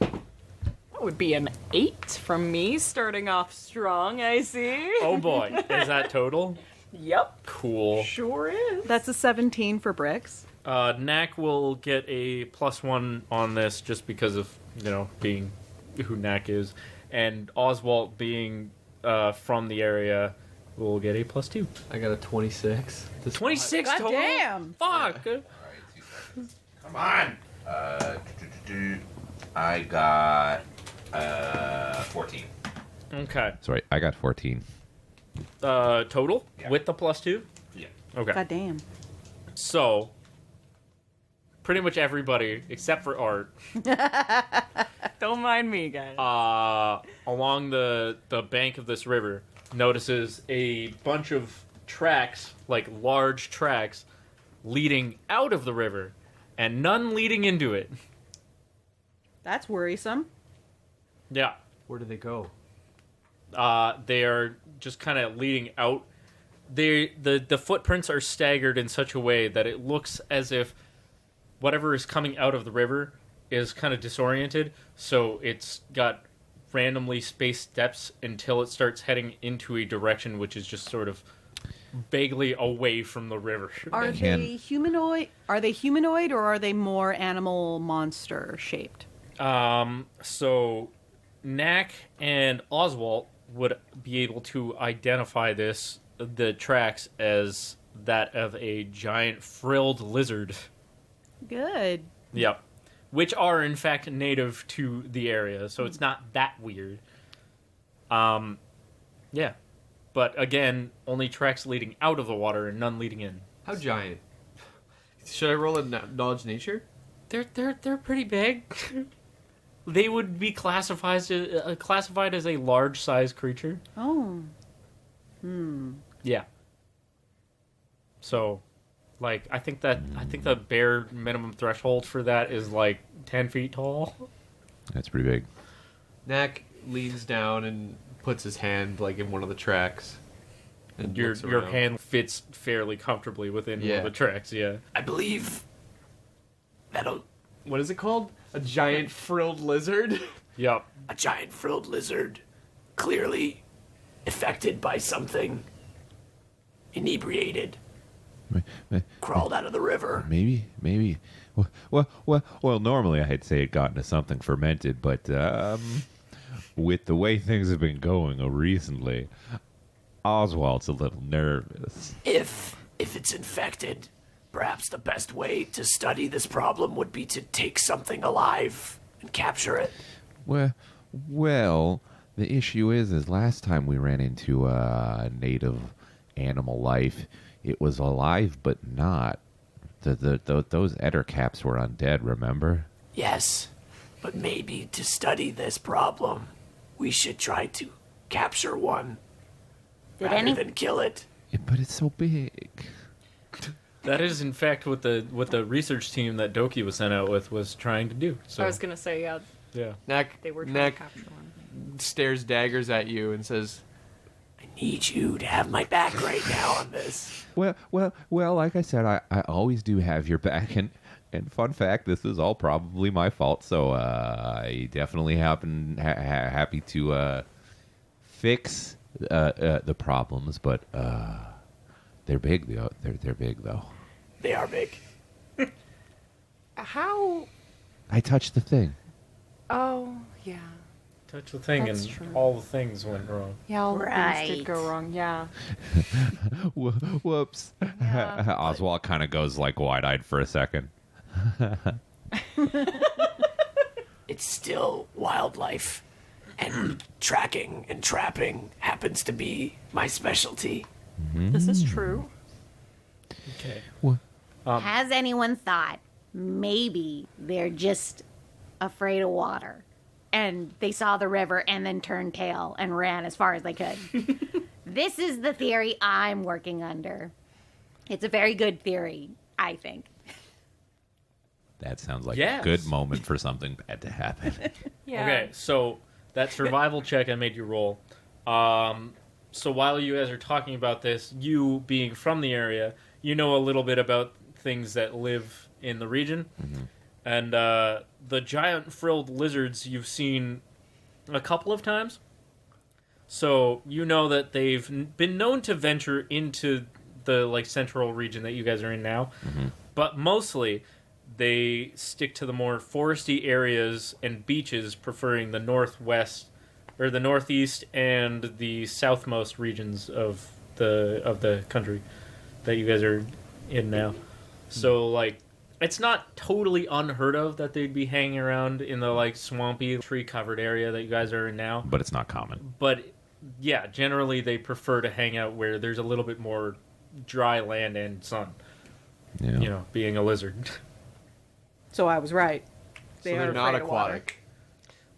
That would be an 8 from me, starting off strong, I see. Oh boy, is that total? Yep. Cool. Sure is. That's a 17 for Brix. Knack will get a +1 on this just because of, being who Knack is. And Oswalt being from the area will get a +2. I got a 26. 26 God total? damn. Fuck! Come on. I got 14. Okay. Sorry, I got 14. Total? Yeah. With the +2? Yeah. Okay. God damn. So, pretty much everybody, except for Art, Don't mind me, guys. along the bank of this river, notices a bunch of tracks, like large tracks, leading out of the river, and none leading into it. That's worrisome. Yeah. Where do they go? They are just kind of leading out. The footprints are staggered in such a way that it looks as if whatever is coming out of the river is kind of disoriented, so it's got randomly spaced steps until it starts heading into a direction which is just sort of vaguely away from the river. Are they humanoid? Are they humanoid or are they more animal monster shaped? So Knack and Oswalt would be able to identify the tracks as that of a giant frilled lizard. Good. Yep. Which are in fact native to the area, so it's not that weird. Yeah. But again, only tracks leading out of the water and none leading in. How giant? Should I roll a knowledge nature? They're pretty big. They would be classified as a large size creature. Oh. Yeah. So, like, I think the bare minimum threshold for that is like 10 feet tall. That's pretty big. Knack leans down and puts his hand like in one of the tracks. And Your looks around. hand fits fairly comfortably within one of the tracks. Yeah. I believe that'll. What is it called? A giant frilled lizard? Yep. A giant frilled lizard, clearly affected by something, inebriated, crawled out of the river. Maybe. Well, normally I'd say it got into something fermented, but with the way things have been going recently, Oswalt's a little nervous. If it's infected, perhaps the best way to study this problem would be to take something alive and capture it. Well, the issue is last time we ran into native animal life, it was alive but not. Those ettercaps were undead, remember? Yes, but maybe to study this problem, we should try to capture one rather than kill it. Yeah, but it's so big. That is, in fact, what the research team that Doki was sent out with was trying to do. So I was gonna say, yeah. Knack, they were trying Knack to capture one. stares daggers at you and says, I need you to have my back right now on this. Well, like I said, I always do have your back, and fun fact, this is all probably my fault, so I definitely happy to fix the problems, but they're big, though. They're big, though. They are big. How? I touched the thing. Oh, yeah. Touch the thing, That's and true. all the things went wrong. Yeah, all the Right. things did go wrong, yeah. Whoops. Oswalt kind of goes like wide-eyed for a second. It's still wildlife, and tracking and trapping happens to be my specialty. This is true. Okay. Has anyone thought maybe they're just afraid of water? And they saw the river and then turned tail and ran as far as they could. This is the theory I'm working under. It's a very good theory, I think. That sounds like Yes. a good moment for something bad to happen. Yeah. Okay, so that survival check I made you roll. So while you guys are talking about this, you being from the area, you know a little bit about things that live in the region. Mm-hmm. And the giant frilled lizards you've seen a couple of times. So you know that they've been known to venture into the central region that you guys are in now. Mm-hmm. But mostly they stick to the more foresty areas and beaches, preferring the northwest or the northeast and the southmost regions of the country that you guys are in now. So it's not totally unheard of that they'd be hanging around in the swampy, tree-covered area that you guys are in now. But it's not common. But yeah, generally they prefer to hang out where there's a little bit more dry land and sun. Yeah. You know, being a lizard. So I was right. so they're not aquatic.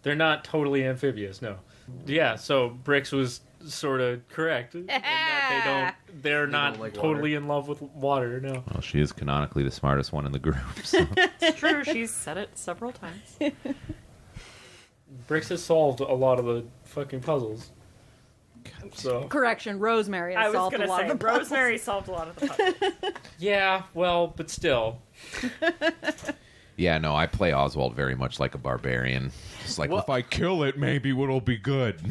They're not totally amphibious, no. Yeah, so Brix was sort of correct in that they're not don't like totally in love with water, no. Well, she is canonically the smartest one in the group. So. It's true, she's said it several times. Brix has solved a lot of the fucking puzzles. So Correction, Rosemary I has was solved a gonna lot say, of the puzzles. Rosemary solved a lot of the puzzles. yeah, well, but still. Yeah, no, I play Oswalt very much like a barbarian. Just like, if I kill it, maybe it'll be good.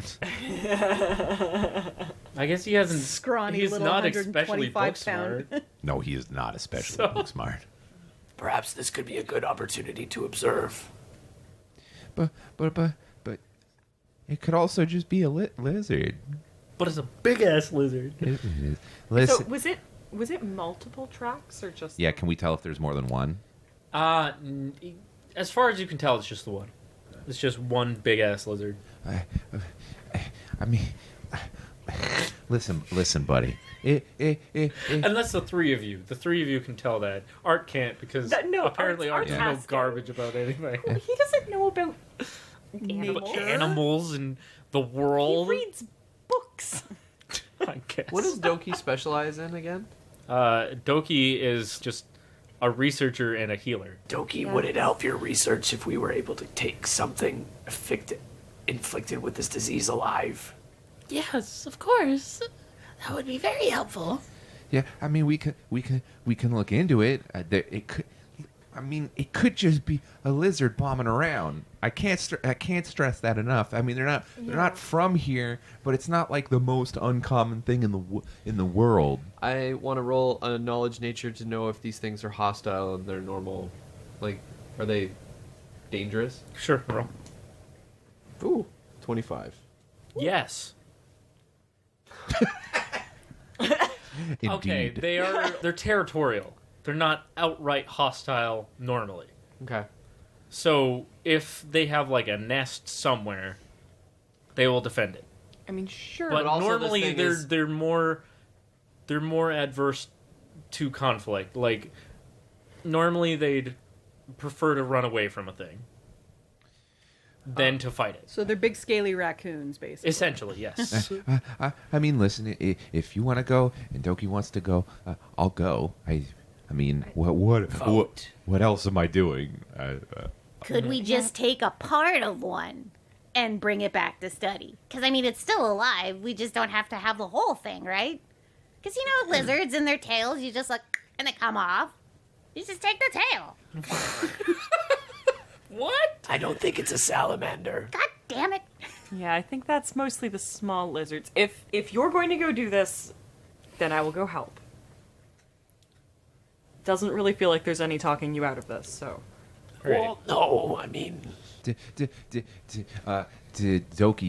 I guess he hasn't. Scrawny he's little not especially 125 book smart. pound. No, he is not especially book smart. Perhaps this could be a good opportunity to observe. But it could also just be a lizard. But it's a big ass lizard. Listen. So was it multiple tracks or just? Yeah, can we tell if there's more than one? As far as you can tell, it's just the one. It's just one big ass lizard. I mean, listen, buddy. And that's the three of you. The three of you can tell that. Art can't because apparently Art Art's knows garbage about anything. He doesn't know about Animals and the world. He reads books. I guess. What does Doki specialize in again? Doki is just a researcher and a healer. Doki, would it help your research if we were able to take something inflicted with this disease alive? Yes, of course. That would be very helpful. Yeah, I mean, we can look into it. It could just be a lizard bombing around. I can't stress that enough. I mean, they're not from here, but it's not like the most uncommon thing in the world. I want to roll a knowledge nature to know if these things are hostile and they're normal. Like, are they dangerous? Sure, roll. Ooh, 25. Yes. Indeed. Okay, they're territorial. They're not outright hostile normally. Okay. So if they have like a nest somewhere, they will defend it. I mean, sure. But also normally this thing they're more adverse to conflict. Like normally they'd prefer to run away from a thing than to fight it. So they're big scaly raccoons, basically. Essentially, yes. I mean, listen, if you want to go and Doki wants to go, I'll go. I mean, what else am I doing? Could we just take a part of one and bring it back to study? Because, I mean, it's still alive. We just don't have to have the whole thing, right? Because, you know, lizards and their tails, you just, like, and they come off. You just take the tail. What? I don't think it's a salamander. God damn it. Yeah, I think that's mostly the small lizards. If you're going to go do this, then I will go help. Doesn't really feel like there's any talking you out of this, so. Right. Well, no, I mean... Doki,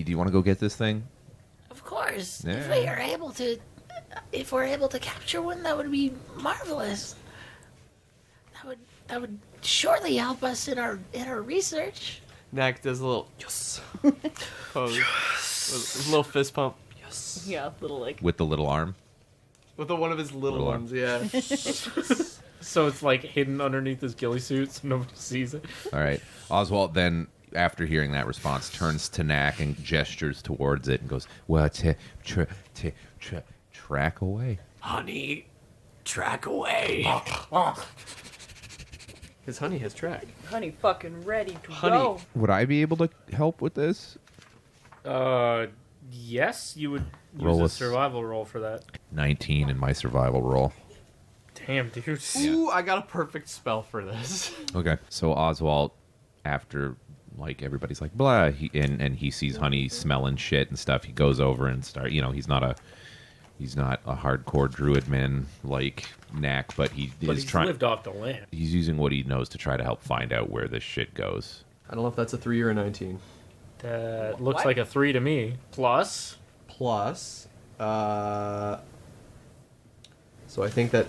do you want to go get this thing? Of course. Yeah. If we're able to capture one, that would be marvelous. That would surely help us in our research. Knack does a little yes pose. Yes. A little fist pump. Yes. Yeah, little like. With the little arm? With one of his little ones, yeah. So it's like hidden underneath his ghillie suit so nobody sees it. All right. Oswalt then, after hearing that response, turns to Knack and gestures towards it and goes, well, track away. Honey, track away. His honey has track. Honey fucking ready to Honey. go. Would I be able to help with this? Yes, you would Roll use a a survival roll for that. 19 in my survival roll. Damn, dude. Ooh, I got a perfect spell for this. Okay. So Oswalt, after like everybody's like blah, and he sees honey smelling shit and stuff, he goes over and he's not a hardcore druid man like Knack, but He's trying. lived off the land. He's using what he knows to try to help find out where this shit goes. I don't know if that's a 3 or a 19. That looks like a 3 to me. Plus, So I think that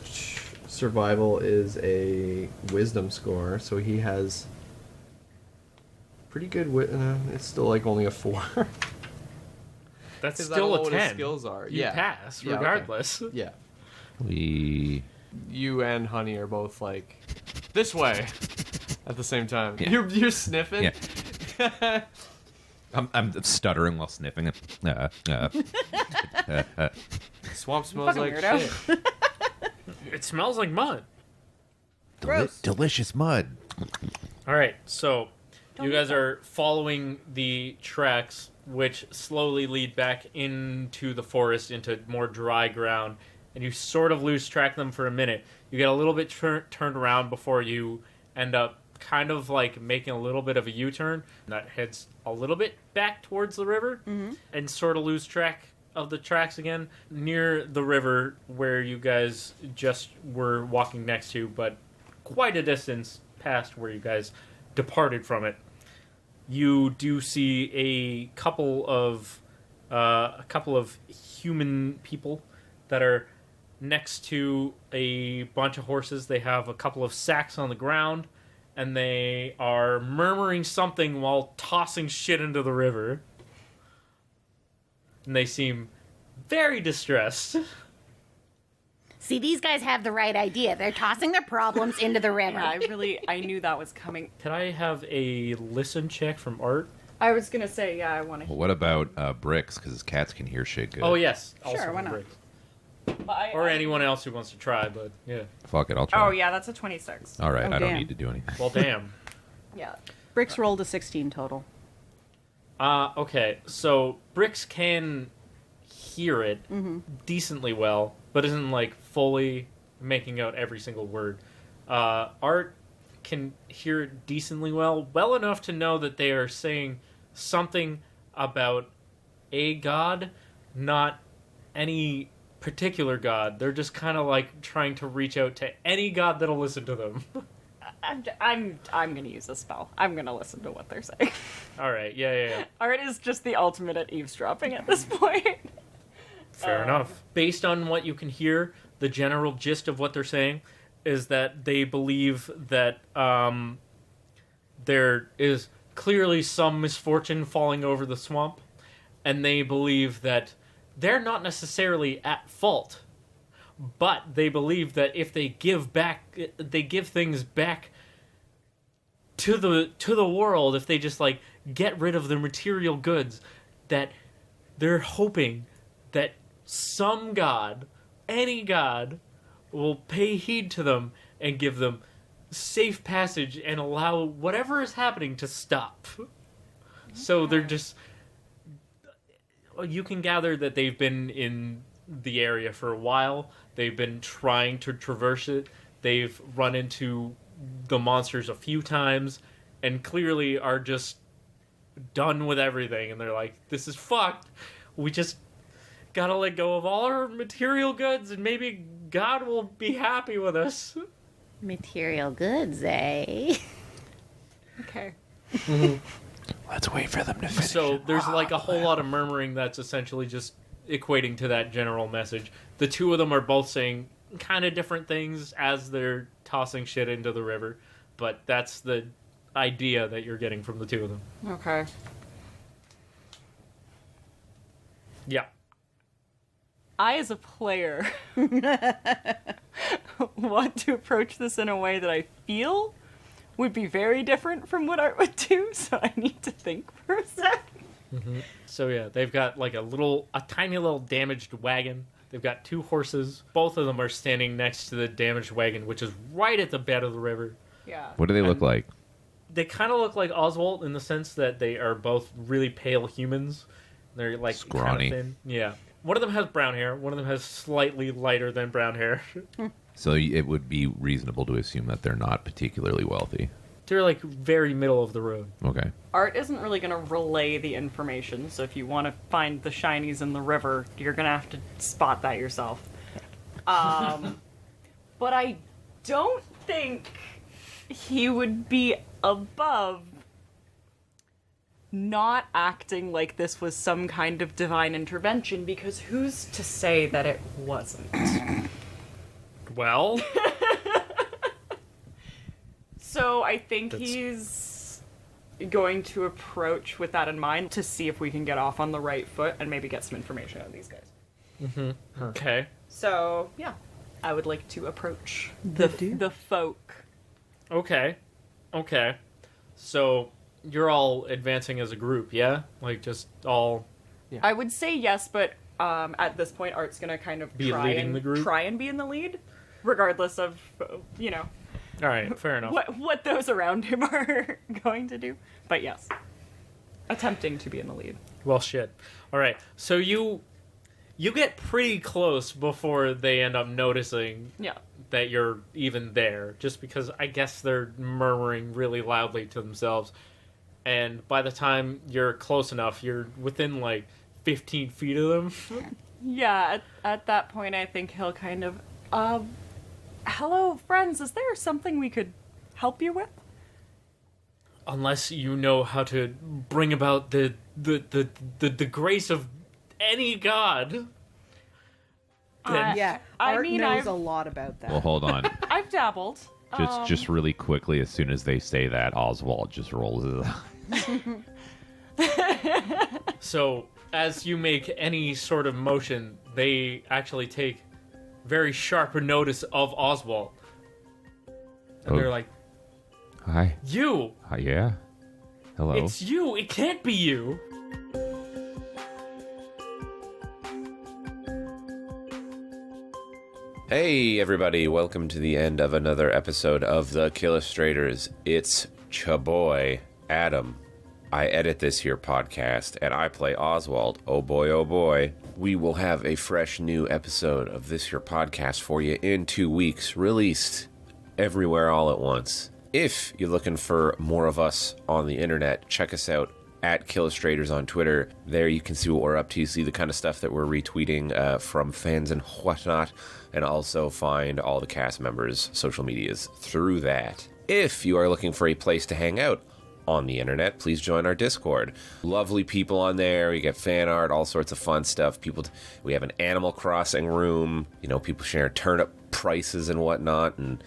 survival is a wisdom score, so he has pretty good it's still like only a 4. that's 'Cause I don't still know a what his 10. skills are. You Yeah. pass, Yeah, okay. regardless. Yeah. You And Honey are both like, this way, at the same time. Yeah. You're sniffing? Yeah. I'm stuttering while sniffing. Swamp smells Fucking like weirdo. shit. It smells like mud. Gross. Delicious mud. All right, so you guys are following the tracks, which slowly lead back into the forest, into more dry ground, and you sort of lose track of them for a minute. You get a little bit turned around before you end up kind of like making a little bit of a U-turn that heads a little bit back towards the river, and sort of lose track of the tracks again near the river where you guys just were walking next to, but quite a distance past where you guys departed from it. You do see a couple of human people that are next to a bunch of horses. They have a couple of sacks on the ground, and they are murmuring something while tossing shit into the river. And they seem very distressed. See, these guys have the right idea. They're tossing their problems into the river. Yeah, I knew that was coming. Can I have a listen check from Art I was gonna say, yeah, I want to. Well, what about Brix? Because his cats can hear shit good. Oh yes, Sure, also why not? Brix. Or anyone else who wants to try, but yeah. Fuck it, I'll try. Oh yeah, that's a 26. All right, Oh, I don't damn. need to do anything. Well, damn. Yeah. Brix rolled a 16 total. Okay, so Brix can hear it decently well, but isn't like fully making out every single word. Art can hear it decently well enough to know that they are saying something about a god, not any particular god. They're just kind of like trying to reach out to any god that'll listen to them. I'm gonna use a spell. I'm gonna listen to what they're saying. All right, yeah. Art is just the ultimate at eavesdropping at this point. Fair enough. Based on what you can hear, the general gist of what they're saying is that they believe that there is clearly some misfortune falling over the swamp, and they believe that they're not necessarily at fault, but they believe that if they give things back to the world, if they just like get rid of the material goods, that they're hoping that some god, any god, will pay heed to them and give them safe passage and allow whatever is happening to stop. So they're just... You can gather that they've been in the area for a while. They've been trying to traverse it. They've run into the monsters a few times and clearly are just done with everything. And they're like, this is fucked. We just gotta let go of all our material goods and maybe God will be happy with us. Material goods, eh? Okay. Let's wait for them to finish. So there's like a whole lot of murmuring that's essentially just equating to that general message. The two of them are both saying kind of different things as they're tossing shit into the river, but that's the idea that you're getting from the two of them. Okay. Yeah. I, as a player, want to approach this in a way that I feel would be very different from what Art would do, so I need to think for a sec. So yeah, they've got like a tiny little damaged wagon. They've got two horses. Both of them are standing next to the damaged wagon, which is right at the bed of the river. Yeah. What do they look like? They kind of look like Oswalt in the sense that they are both really pale humans. They're like Scrawny. kind of thin. Yeah. One of them has brown hair. One of them has slightly lighter than brown hair. So it would be reasonable to assume that they're not particularly wealthy. They're like very middle of the road. Okay. Art isn't really going to relay the information, so if you want to find the shinies in the river, you're going to have to spot that yourself. But I don't think he would be above not acting like this was some kind of divine intervention, because who's to say that it wasn't? Well... So I think he's going to approach with that in mind to see if we can get off on the right foot and maybe get some information out of these guys. Okay. So, yeah. I would like to approach the folk. Okay. So, you're all advancing as a group, yeah? Like, just all... I would say yes, but at this point, Art's going to kind of Be leading the group? try and be in the lead, regardless of, you know... All right, fair enough. What those around him are going to do. But yes. Attempting to be in the lead. Well, shit. All right, so you get pretty close before they end up noticing that you're even there, just because I guess they're murmuring really loudly to themselves. And by the time you're close enough, you're within like 15 feet of them. Yeah, at that point, I think he'll kind of, hello, friends, is there something we could help you with? Unless you know how to bring about the grace of any god. Yeah, I Art mean, knows a lot about that. Well, hold on. I've dabbled. Just really quickly, as soon as they say that, Oswalt just rolls his eyes. So, as you make any sort of motion, they actually take very sharp notice of Oswalt. And they're like, Hi. you! Yeah? Hello. It's you. It can't be you. Hey everybody, welcome to the end of another episode of the Killustrators. It's chaboy, Adam. I edit this here podcast, and I play Oswalt. Oh boy, oh boy. We will have a fresh new episode of this here podcast for you in 2 weeks, released everywhere all at once. If you're looking for more of us on the internet, check us out at Killustrators on Twitter. There you can see what we're up to, see the kind of stuff that we're retweeting from fans and whatnot, and also find all the cast members' social medias through that. If you are looking for a place to hang out on the internet, please join our Discord. Lovely people on there. We get fan art, all sorts of fun stuff. We have an Animal Crossing room. You know, people share turnip prices and whatnot, and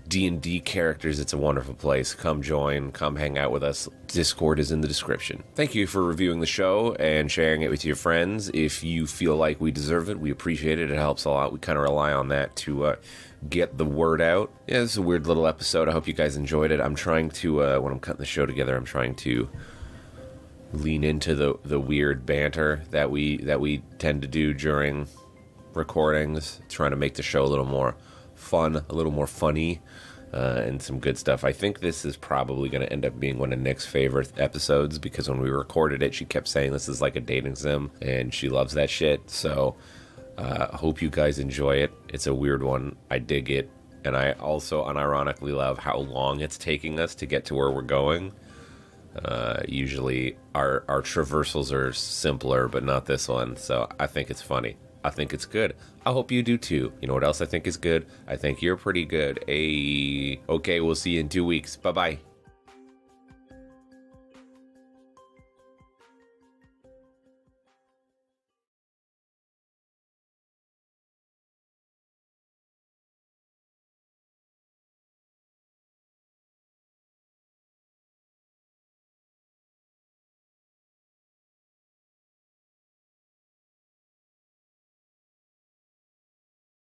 D&D characters. It's a wonderful place. Come join, come hang out with us. Discord is in the description. Thank you for reviewing the show and sharing it with your friends. If you feel like we deserve it, we appreciate it. It helps a lot. We kind of rely on that to get the word out. Yeah, this is a weird little episode. I hope you guys enjoyed it. I'm trying to, when I'm cutting the show together, I'm trying to lean into the weird banter that we tend to do during recordings, trying to make the show a little more fun, a little more funny, and some good stuff. I think this is probably going to end up being one of Nick's favorite episodes, because when we recorded it, she kept saying this is like a dating sim, and she loves that shit. So hope you guys enjoy it. It's a weird one. I dig it, and I also unironically love how long it's taking us to get to where we're going. Usually our traversals are simpler, but not this one, so I think it's funny. I think it's good. I hope you do too. You know what else I think is good? I think you're pretty good. Okay, we'll see you in 2 weeks. Bye-bye.